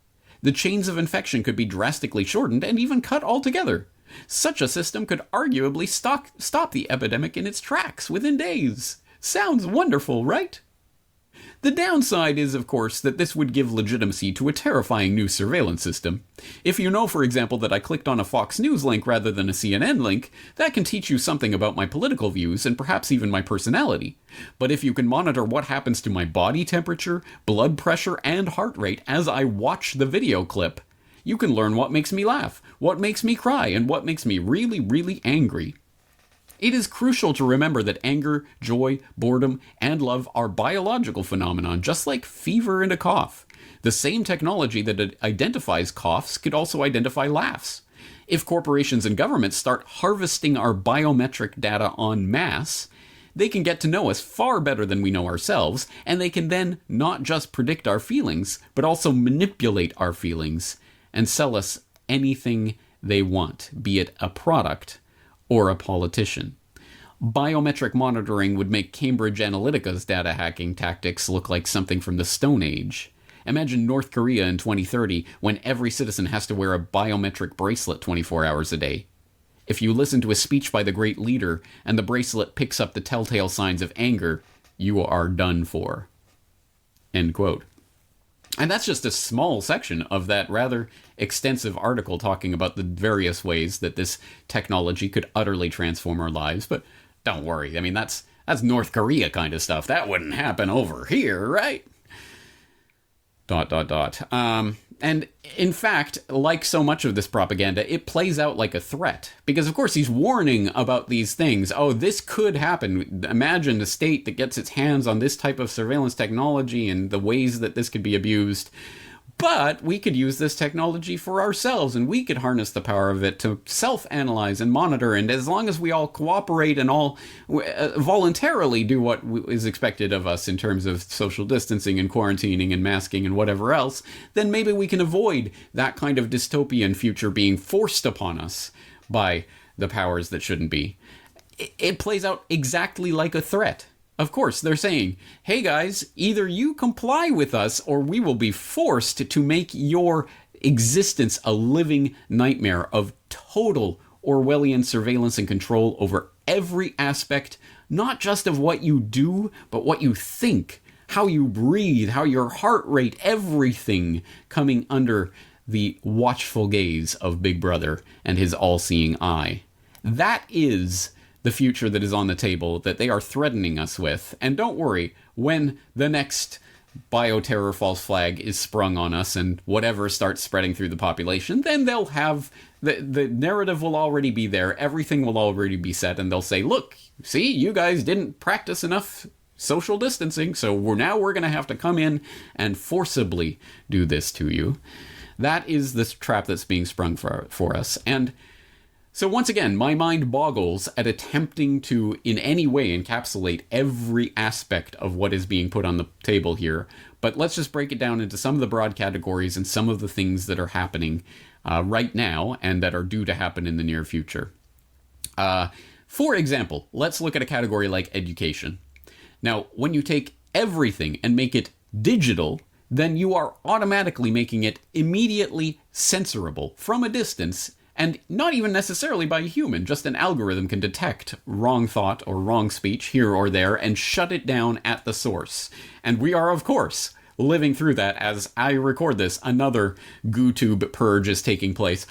The chains of infection could be drastically shortened and even cut altogether. Such a system could arguably stop the epidemic in its tracks within days. Sounds wonderful, right? The downside is, of course, that this would give legitimacy to a terrifying new surveillance system. If you know, for example, that I clicked on a Fox News link rather than a CNN link, that can teach you something about my political views and perhaps even my personality. But if you can monitor what happens to my body temperature, blood pressure, and heart rate as I watch the video clip, you can learn what makes me laugh, what makes me cry, and what makes me really, really angry. It is crucial to remember that anger, joy, boredom, and love are biological phenomena, just like fever and a cough. The same technology that identifies coughs could also identify laughs. If corporations and governments start harvesting our biometric data en masse, they can get to know us far better than we know ourselves, and they can then not just predict our feelings, but also manipulate our feelings and sell us anything they want, be it a product or a politician. Biometric monitoring would make Cambridge Analytica's data hacking tactics look like something from the Stone Age. Imagine North Korea in 2030 when every citizen has to wear a biometric bracelet 24 hours a day. If you listen to a speech by the great leader and the bracelet picks up the telltale signs of anger, you are done for." End quote. And that's just a small section of that rather extensive article talking about the various ways that this technology could utterly transform our lives. But don't worry, I mean, that's North Korea kind of stuff. That wouldn't happen over here, right? ... And in fact, like so much of this propaganda, it plays out like a threat. Because of course he's warning about these things. Oh, this could happen. Imagine a state that gets its hands on this type of surveillance technology and the ways that this could be abused. But we could use this technology for ourselves, and we could harness the power of it to self-analyze and monitor. And as long as we all cooperate and all voluntarily do what is expected of us in terms of social distancing and quarantining and masking and whatever else, then maybe we can avoid that kind of dystopian future being forced upon us by the powers that shouldn't be. It plays out exactly like a threat. Of course, they're saying, hey guys, either you comply with us or we will be forced to make your existence a living nightmare of total Orwellian surveillance and control over every aspect, not just of what you do, but what you think, how you breathe, how your heart rate, everything coming under the watchful gaze of Big Brother and his all-seeing eye. That is the future that is on the table that they are threatening us with. And don't worry, when the next bioterror false flag is sprung on us and whatever starts spreading through the population, then they'll have the narrative will already be there, everything will already be set, and they'll say, look, see, you guys didn't practice enough social distancing, so we're going to have to come in and forcibly do this to you. That is this trap that's being sprung for us. And so once again, my mind boggles at attempting to in any way encapsulate every aspect of what is being put on the table here. But let's just break it down into some of the broad categories and some of the things that are happening right now and that are due to happen in the near future. For example, let's look at a category like education. Now, when you take everything and make it digital, then you are automatically making it immediately censorable from a distance, and not even necessarily by a human. Just an algorithm can detect wrong thought or wrong speech here or there and shut it down at the source. And we are, of course, living through that as I record this. Another GooTube purge is taking place.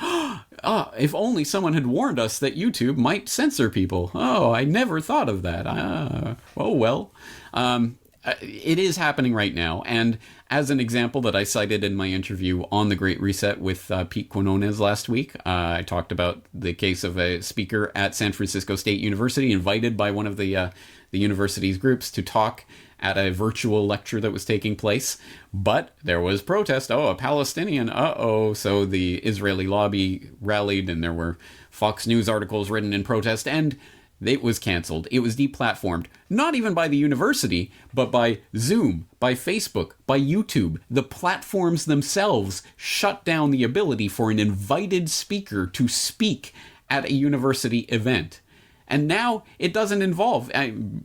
If only someone had warned us that YouTube might censor people. Oh, I never thought of that. Oh, well. It is happening right now. And as an example that I cited in my interview on The Great Reset with Pete Quinones last week, I talked about the case of a speaker at San Francisco State University invited by one of the university's groups to talk at a virtual lecture that was taking place. But there was protest. Oh, a Palestinian. So the Israeli lobby rallied, and there were Fox News articles written in protest, and it was canceled. It was deplatformed. Not even by the university, but by Zoom, by Facebook, by YouTube. The platforms themselves shut down the ability for an invited speaker to speak at a university event. And now it doesn't involve,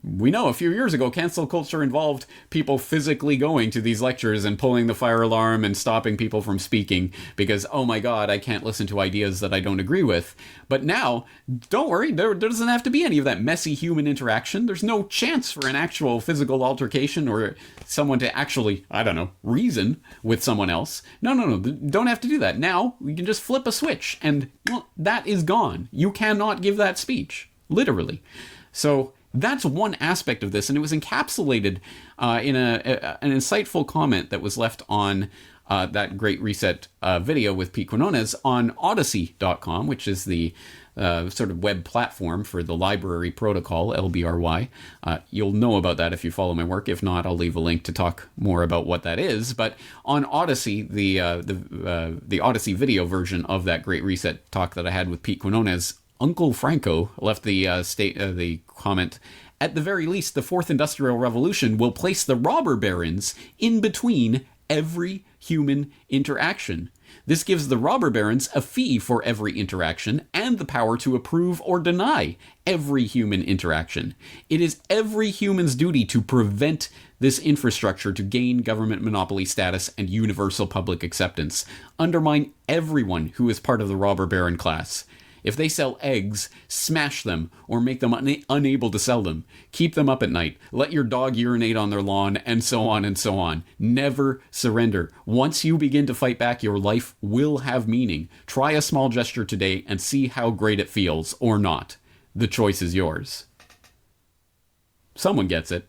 we know a few years ago, cancel culture involved people physically going to these lectures and pulling the fire alarm and stopping people from speaking because, oh my God, I can't listen to ideas that I don't agree with. But now, don't worry, there doesn't have to be any of that messy human interaction. There's no chance for an actual physical altercation or someone to actually, reason with someone else. No, don't have to do that. Now, we can just flip a switch and that is gone. You cannot give that speech. Literally. So that's one aspect of this, and it was encapsulated in an insightful comment that was left on that Great Reset video with Pete Quinones on Odyssey.com, which is the sort of web platform for the library protocol, LBRY. You'll know about that if you follow my work. If not, I'll leave a link to talk more about what that is. But on Odyssey, the Odyssey video version of that Great Reset talk that I had with Pete Quinones, Uncle Franco left the comment, at the very least, the Fourth Industrial Revolution will place the robber barons in between every human interaction. This gives the robber barons a fee for every interaction and the power to approve or deny every human interaction. It is every human's duty to prevent this infrastructure to gain government monopoly status and universal public acceptance, undermine everyone who is part of the robber baron class. If they sell eggs, smash them or make them unable to sell them. Keep them up at night. Let your dog urinate on their lawn, and so on and so on. Never surrender. Once you begin to fight back, your life will have meaning. Try a small gesture today and see how great it feels, or not. The choice is yours. Someone gets it.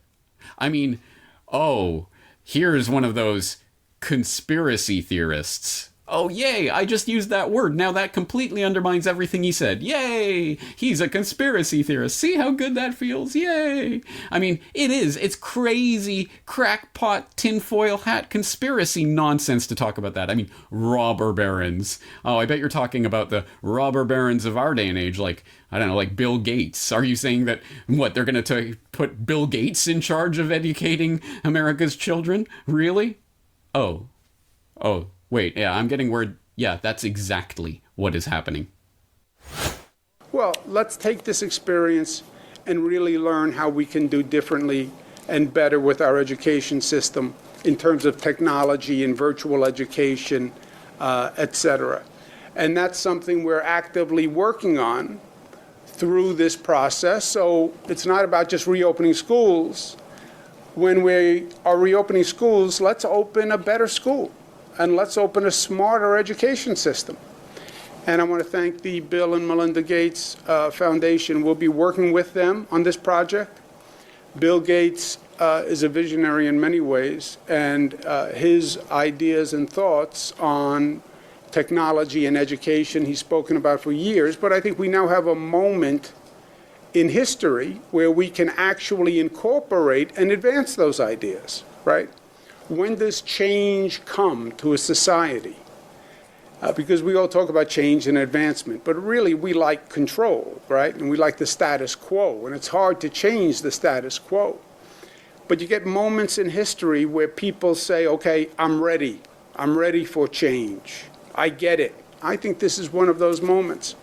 Here's one of those conspiracy theorists. Oh, yay, I just used that word. Now that completely undermines everything he said. Yay, he's a conspiracy theorist. See how good that feels? Yay. It is. It's crazy, crackpot, tinfoil hat conspiracy nonsense to talk about that. Robber barons. Oh, I bet you're talking about the robber barons of our day and age, like Bill Gates. Are you saying that, they're going to put Bill Gates in charge of educating America's children? Really? Oh. Wait, yeah, I'm getting word. Yeah, that's exactly what is happening. Well, let's take this experience and really learn how we can do differently and better with our education system in terms of technology and virtual education, etc. And that's something we're actively working on through this process. So it's not about just reopening schools. When we are reopening schools, let's open a better school. And let's open a smarter education system. And I want to thank the Bill and Melinda Gates Foundation. We'll be working with them on this project. Bill Gates is a visionary in many ways, and his ideas and thoughts on technology and education he's spoken about for years. But I think we now have a moment in history where we can actually incorporate and advance those ideas, right? When does change come to a society? Because we all talk about change and advancement, but really we like control, right? And we like the status quo, and it's hard to change the status quo. But you get moments in history where people say, okay, I'm ready for change. I get it. I think this is one of those moments.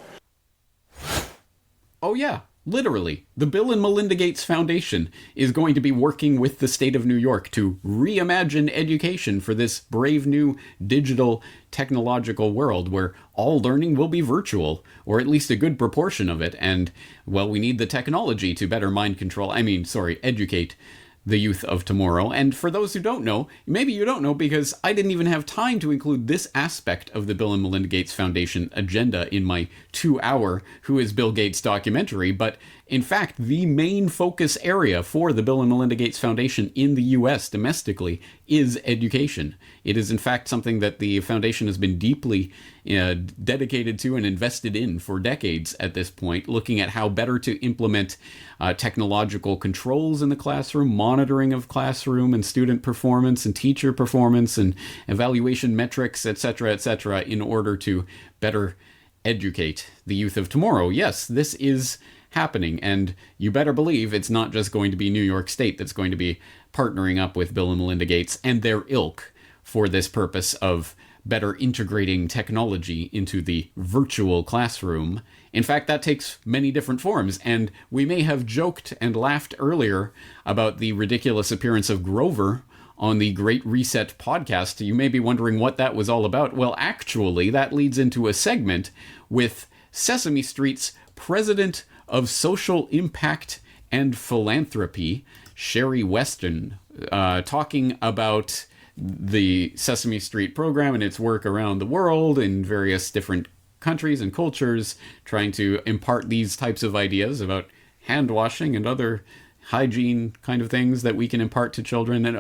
Oh yeah, Literally, the Bill and Melinda Gates Foundation is going to be working with the state of New York to reimagine education for this brave new digital technological world where all learning will be virtual, or at least a good proportion of it. And, well, we need the technology to better educate the youth of tomorrow. And for those who don't know, maybe you don't know because I didn't even have time to include this aspect of the Bill and Melinda Gates Foundation agenda in my 2-hour Who is Bill Gates documentary, but in fact, the main focus area for the Bill and Melinda Gates Foundation in the U.S. domestically is education. It is, in fact, something that the foundation has been deeply dedicated to and invested in for decades at this point, looking at how better to implement technological controls in the classroom, monitoring of classroom and student performance and teacher performance and evaluation metrics, etc., in order to better educate the youth of tomorrow. Yes, this is happening, and you better believe it's not just going to be New York State that's going to be partnering up with Bill and Melinda Gates and their ilk for this purpose of better integrating technology into the virtual classroom. In fact, that takes many different forms, and we may have joked and laughed earlier about the ridiculous appearance of Grover on the Great Reset podcast. You may be wondering what that was all about. Well, actually, that leads into a segment with Sesame Street's president of Social Impact and Philanthropy, Sherry Weston, talking about the Sesame Street program and its work around the world in various different countries and cultures, trying to impart these types of ideas about hand washing and other hygiene kind of things that we can impart to children. And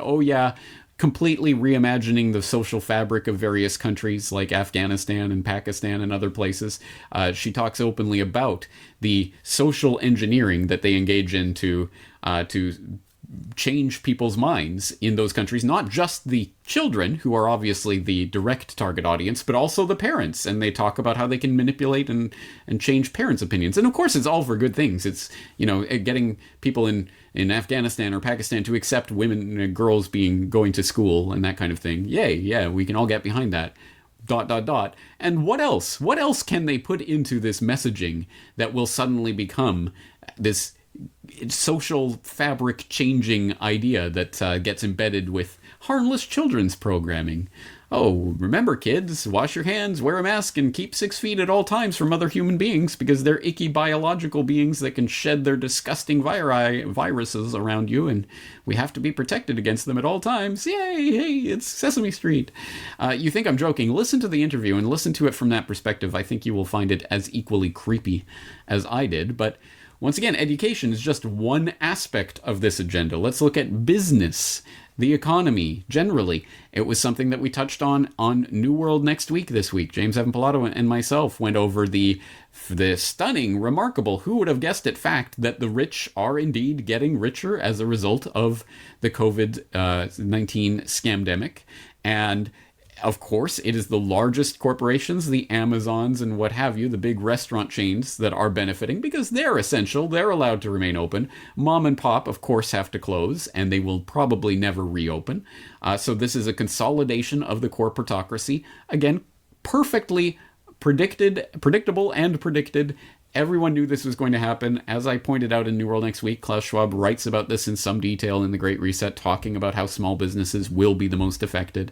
completely reimagining the social fabric of various countries like Afghanistan and Pakistan and other places. She talks openly about the social engineering that they engage in to change people's minds in those countries, not just the children, who are obviously the direct target audience, but also the parents. And they talk about how they can manipulate and change parents' opinions. And of course, it's all for good things. It's, getting people in Afghanistan or Pakistan to accept women and girls going to school and that kind of thing. Yay, yeah, we can all get behind that. ... And what else? What else can they put into this messaging that will suddenly become this social fabric changing idea that gets embedded with harmless children's programming? Oh, remember kids, wash your hands, wear a mask, and keep 6 feet at all times from other human beings because they're icky biological beings that can shed their disgusting viruses around you, and we have to be protected against them at all times. Yay, hey, it's Sesame Street. You think I'm joking? Listen to the interview and listen to it from that perspective. I think you will find it as equally creepy as I did, but once again, education is just one aspect of this agenda. Let's look at business, the economy, generally. It was something that we touched on New World Next Week this week. James Evan Pilato and myself went over the stunning, remarkable, who would have guessed it, fact that the rich are indeed getting richer as a result of the COVID-19 scamdemic. And of course, it is the largest corporations, the Amazons and what have you, the big restaurant chains that are benefiting because they're essential. They're allowed to remain open. Mom and pop, of course, have to close, and they will probably never reopen. So this is a consolidation of the corporatocracy. Again, perfectly predictable and predicted. Everyone knew this was going to happen. As I pointed out in New World Next Week, Klaus Schwab writes about this in some detail in The Great Reset, talking about how small businesses will be the most affected.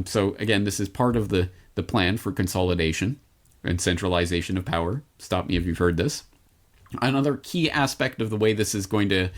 So again, this is part of the plan for consolidation and centralization of power. Stop me if you've heard this. Another key aspect of the way this is going to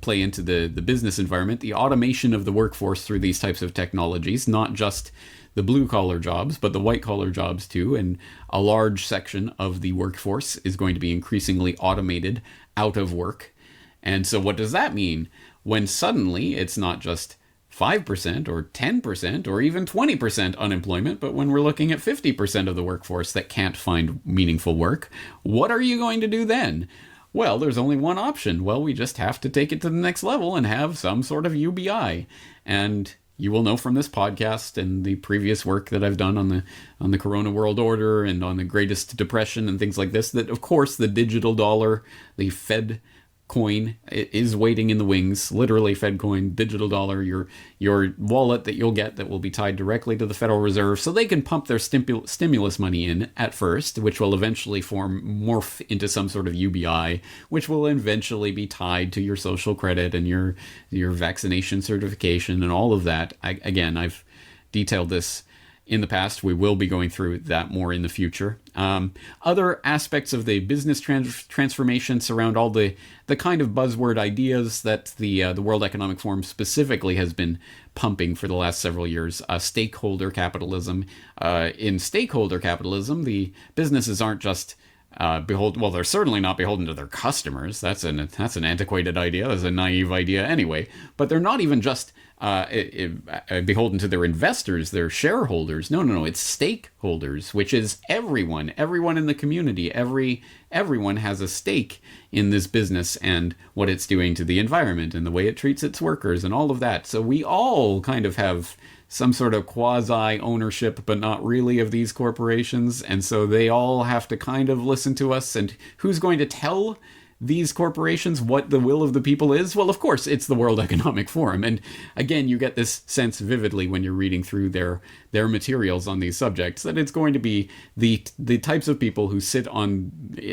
play into the business environment, the automation of the workforce through these types of technologies, not just the blue-collar jobs, but the white-collar jobs too. And a large section of the workforce is going to be increasingly automated out of work. And so what does that mean? When suddenly it's not just 5% or 10% or even 20% unemployment, but when we're looking at 50% of the workforce that can't find meaningful work, what are you going to do then? Well, there's only one option. Well, we just have to take it to the next level and have some sort of UBI. And you will know from this podcast and the previous work that I've done on the Corona World Order and on the Greatest Depression and things like this, that of course the digital dollar, the Fed coin is waiting in the wings, literally FedCoin, digital dollar, your wallet that you'll get that will be tied directly to the Federal Reserve, so they can pump their stimulus money in at first, which will eventually morph into some sort of UBI, which will eventually be tied to your social credit and your vaccination certification and all of that. Again, I've detailed this in the past. We will be going through that more in the future. Other aspects of the business transformation surround all the kind of buzzword ideas that the World Economic Forum specifically has been pumping for the last several years. Stakeholder capitalism. In stakeholder capitalism, the businesses aren't just they're certainly not beholden to their customers. That's an antiquated idea. That's a naive idea anyway. But they're not even just beholden to their investors, their shareholders. No, it's stakeholders, which is everyone in the community. Everyone has a stake in this business and what it's doing to the environment and the way it treats its workers and all of that. So we all kind of have some sort of quasi ownership, but not really, of these corporations. And so they all have to kind of listen to us. And who's going to tell these corporations what the will of the people is? Well, of course, it's the World Economic Forum. And again, you get this sense vividly when you're reading through their materials on these subjects, that it's going to be the types of people who sit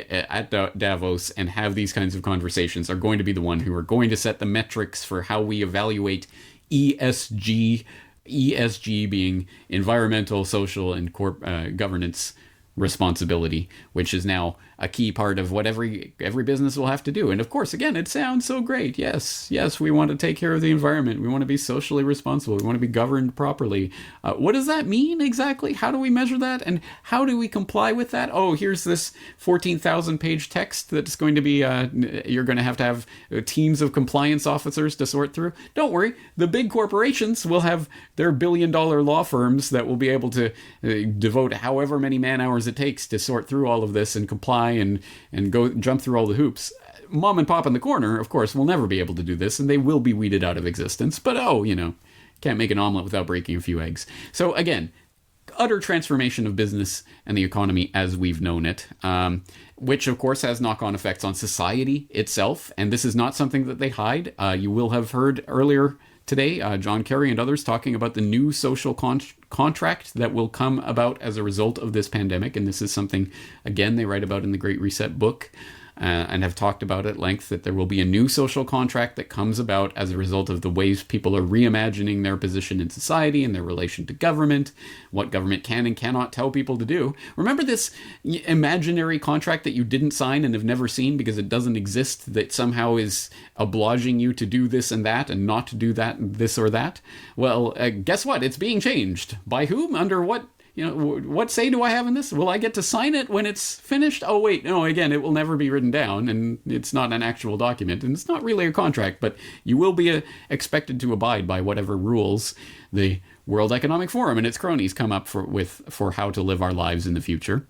at Davos and have these kinds of conversations are going to be the one who are going to set the metrics for how we evaluate ESG being environmental, social, and governance responsibility, which is now a key part of what every business will have to do. And of course, again, it sounds so great. Yes, we want to take care of the environment. We want to be socially responsible. We want to be governed properly. What does that mean exactly? How do we measure that? And how do we comply with that? Oh, here's this 14,000 page text that's going to be, you're going to have teams of compliance officers to sort through. Don't worry. The big corporations will have their billion-dollar law firms that will be able to devote however many man hours it takes to sort through all of this and comply and go jump through all the hoops. Mom and pop in the corner, of course, will never be able to do this, and they will be weeded out of existence. But can't make an omelet without breaking a few eggs. So again, utter transformation of business and the economy as we've known it, which of course has knock-on effects on society itself. And this is not something that they hide. You will have heard earlier today, John Kerry and others talking about the new social contract that will come about as a result of this pandemic. And this is something, again, they write about in the Great Reset book and have talked about at length, that there will be a new social contract that comes about as a result of the ways people are reimagining their position in society and their relation to government, what government can and cannot tell people to do. Remember this imaginary contract that you didn't sign and have never seen because it doesn't exist, that somehow is obliging you to do this and that and not to do that, this or that? Well, guess what? It's being changed. By whom? Under what? What say do I have in this? Will I get to sign it when it's finished? Oh, wait, no, again, it will never be written down, and it's not an actual document, and it's not really a contract, but you will be expected to abide by whatever rules the World Economic Forum and its cronies come up for how to live our lives in the future.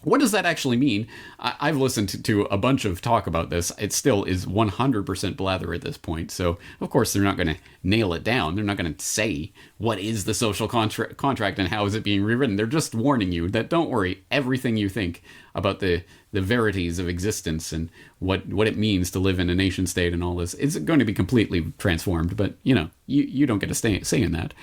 What does that actually mean? I've listened to a bunch of talk about this. It still is 100% blather at this point. So, of course, they're not going to nail it down. They're not going to say what is the social contract and how is it being rewritten. They're just warning you that, don't worry, everything you think about the verities of existence and what it means to live in a nation state and all this is going to be completely transformed. But, you don't get a say in that.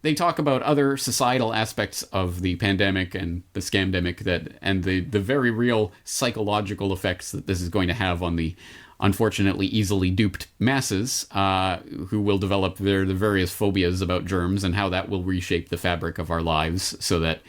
They talk about other societal aspects of the pandemic and the scamdemic and the very real psychological effects that this is going to have on the unfortunately easily duped masses who will develop the various phobias about germs, and how that will reshape the fabric of our lives so that,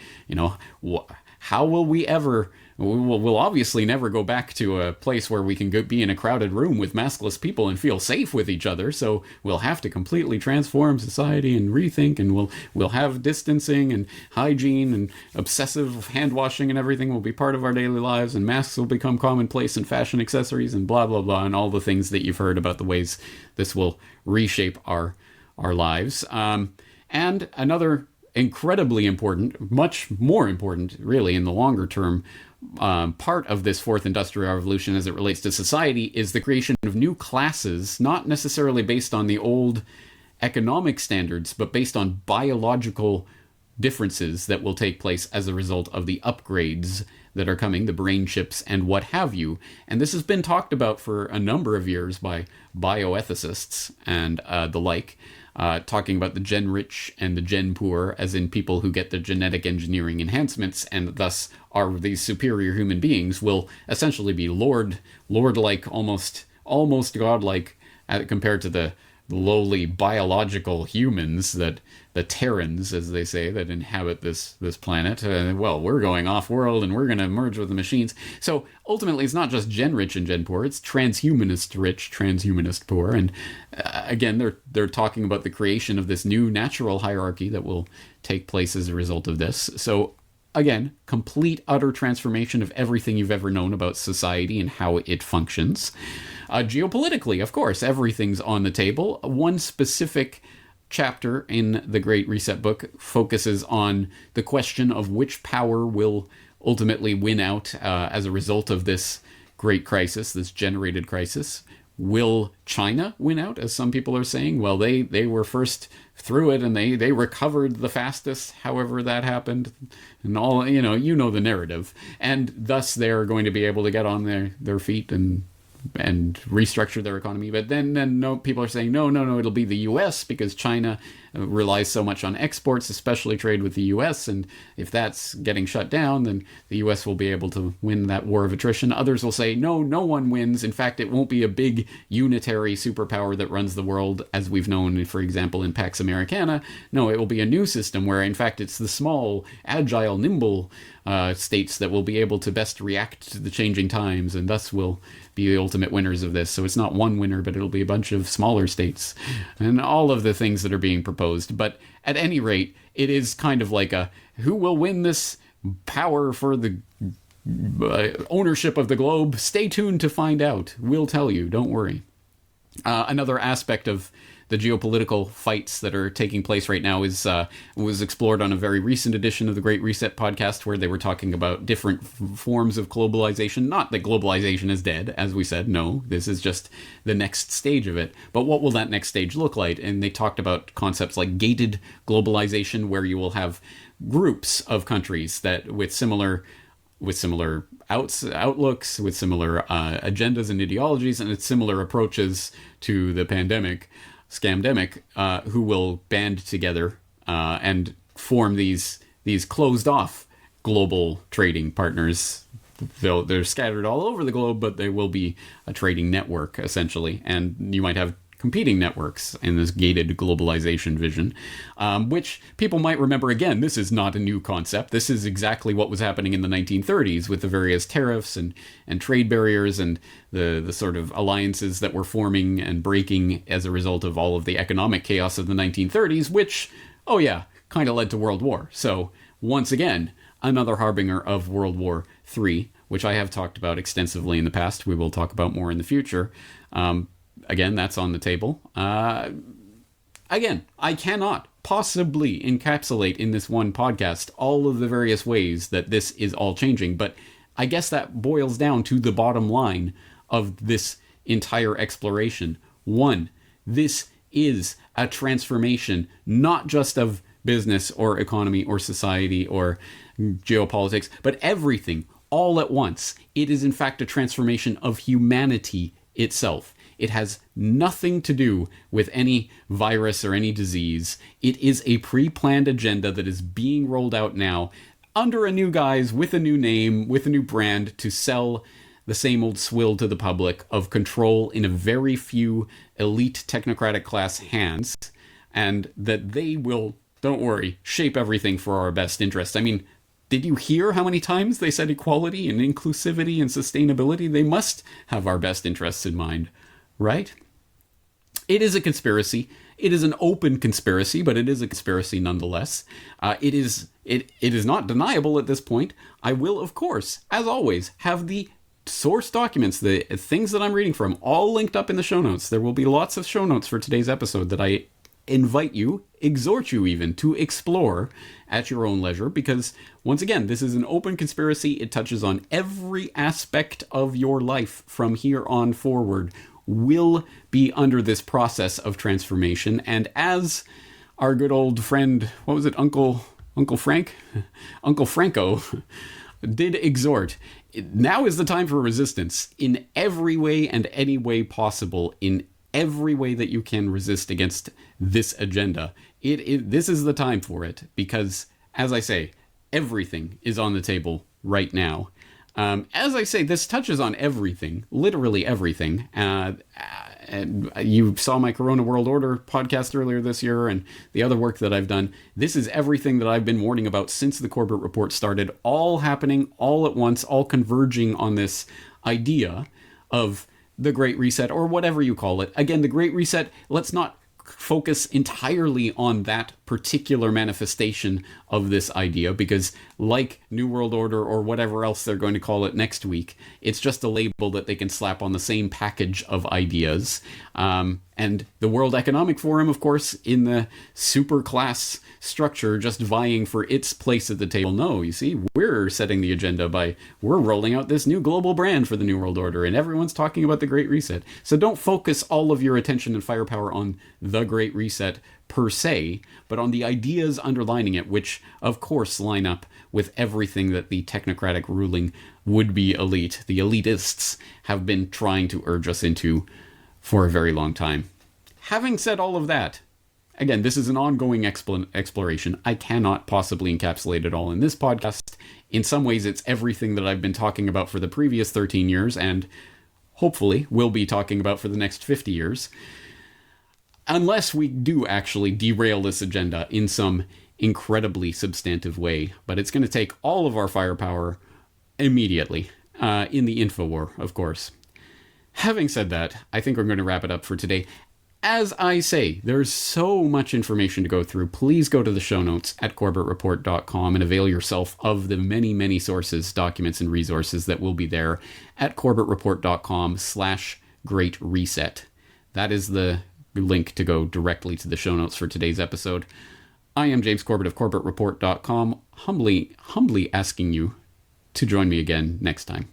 how will we ever... We'll obviously never go back to a place where we can be in a crowded room with maskless people and feel safe with each other. So we'll have to completely transform society and rethink, and we'll have distancing and hygiene and obsessive hand washing and everything will be part of our daily lives, and masks will become commonplace and fashion accessories and blah, blah, blah, and all the things that you've heard about the ways this will reshape our lives. And another incredibly important, much more important, really, in the longer term, part of this fourth industrial revolution as it relates to society is the creation of new classes, not necessarily based on the old economic standards, but based on biological differences that will take place as a result of the upgrades that are coming, the brain chips and what have you. And this has been talked about for a number of years by bioethicists and the like, talking about the gen-rich and the gen-poor, as in people who get the genetic engineering enhancements and thus are these superior human beings will essentially be lord-like, almost godlike, compared to the lowly biological humans, that the Terrans, as they say, that inhabit this planet. Well, we're going off-world and we're going to merge with the machines. So ultimately, it's not just gen-rich and gen-poor, it's transhumanist-rich, transhumanist-poor. And again, they're talking about the creation of this new natural hierarchy that will take place as a result of this. So again, complete, utter transformation of everything you've ever known about society and how it functions. Geopolitically, of course, everything's on the table. One specific chapter in the Great Reset book focuses on the question of which power will ultimately win out as a result of this great crisis, this generated crisis. Will China win out, as some people are saying? Well, they were first through it and they recovered the fastest, however that happened, and all, you know the narrative. And thus they're going to be able to get on their feet and restructure their economy. But then no, people are saying, no, it'll be the U.S. because China relies so much on exports, especially trade with the U.S. And if that's getting shut down, then the U.S. will be able to win that war of attrition. Others will say, no one wins. In fact, it won't be a big unitary superpower that runs the world, as we've known, for example, in Pax Americana. No, it will be a new system where, in fact, it's the small, agile, nimble states that will be able to best react to the changing times, and thus will be the ultimate winners of this. So it's not one winner, but it'll be a bunch of smaller states and all of the things that are being proposed. But at any rate, it is kind of like who will win this power for the ownership of the globe? Stay tuned to find out. We'll tell you, don't worry. Another aspect of the geopolitical fights that are taking place right now was explored on a very recent edition of the Great Reset podcast, where they were talking about different forms of globalization. Not that globalization is dead, as we said. No, this is just the next stage of it. But what will that next stage look like? And they talked about concepts like gated globalization, where you will have groups of countries that with similar outlooks, with similar agendas and ideologies, and similar approaches to the scamdemic, who will band together and form these closed off global trading partners. They're scattered all over the globe, but they will be a trading network, essentially. And you might have competing networks in this gated globalization vision, which people might remember. Again, this is not a new concept. This is exactly what was happening in the 1930s with the various tariffs and trade barriers and the sort of alliances that were forming and breaking as a result of all of the economic chaos of the 1930s, which, kind of led to World War. So once again, another harbinger of World War III, which I have talked about extensively in the past. We will talk about more in the future. Again, that's on the table. Again, I cannot possibly encapsulate in this one podcast all of the various ways that this is all changing, but I guess that boils down to the bottom line of this entire exploration. One, this is a transformation, not just of business or economy or society or geopolitics, but everything all at once. It is in fact a transformation of humanity itself. It has nothing to do with any virus or any disease. It is a pre-planned agenda that is being rolled out now under a new guise, with a new name, with a new brand, to sell the same old swill to the public of control in a very few elite technocratic class hands, and that they will, don't worry, shape everything for our best interest. I mean, did you hear how many times they said equality and inclusivity and sustainability? They must have our best interests in mind. Right? It is a conspiracy. It is an open conspiracy, but it is a conspiracy nonetheless. It is not deniable at this point. I will, of course, as always, have the source documents, the things that I'm reading from, all linked up in the show notes. There will be lots of show notes for today's episode that I invite you, exhort you even, to explore at your own leisure, because, once again, this is an open conspiracy. It touches on every aspect of your life from here on forward. Will be under this process of transformation. And as our good old friend, what was it, Uncle Uncle Franco did exhort, now is the time for resistance in every way and any way possible, in every way that you can resist against this agenda. This is the time for it, because, as I say, everything is on the table right now. As I say, this touches on everything, literally everything. You saw my Corona World Order podcast earlier this year and the other work that I've done. This is everything that I've been warning about since the Corbett Report started, all happening all at once, all converging on this idea of the Great Reset, or whatever you call it. Again, the Great Reset, let's not focus entirely on that particular manifestation of this idea, because like New World Order or whatever else they're going to call it next week, it's just a label that they can slap on the same package of ideas. And the World Economic Forum, of course, in the super class structure, just vying for its place at the table. No, you see, we're setting the agenda we're rolling out this new global brand for the New World Order, and everyone's talking about the Great Reset. So don't focus all of your attention and firepower on the Great Reset per se, but on the ideas underlining it, which of course line up with everything that the technocratic ruling would-be elite, the elitists, have been trying to urge us into for a very long time. Having said all of that, again, this is an ongoing exploration. I cannot possibly encapsulate it all in this podcast. In some ways, it's everything that I've been talking about for the previous 13 years, and hopefully will be talking about for the next 50 years. Unless we do actually derail this agenda in some incredibly substantive way. But it's going to take all of our firepower immediately, in the Infowar, of course. Having said that, I think we're going to wrap it up for today. As I say, there's so much information to go through. Please go to the show notes at corbettreport.com and avail yourself of the many, many sources, documents, and resources that will be there at corbettreport.com/Great Reset. That is the link to go directly to the show notes for today's episode. I am James Corbett of corbettreport.com, humbly asking you to join me again next time.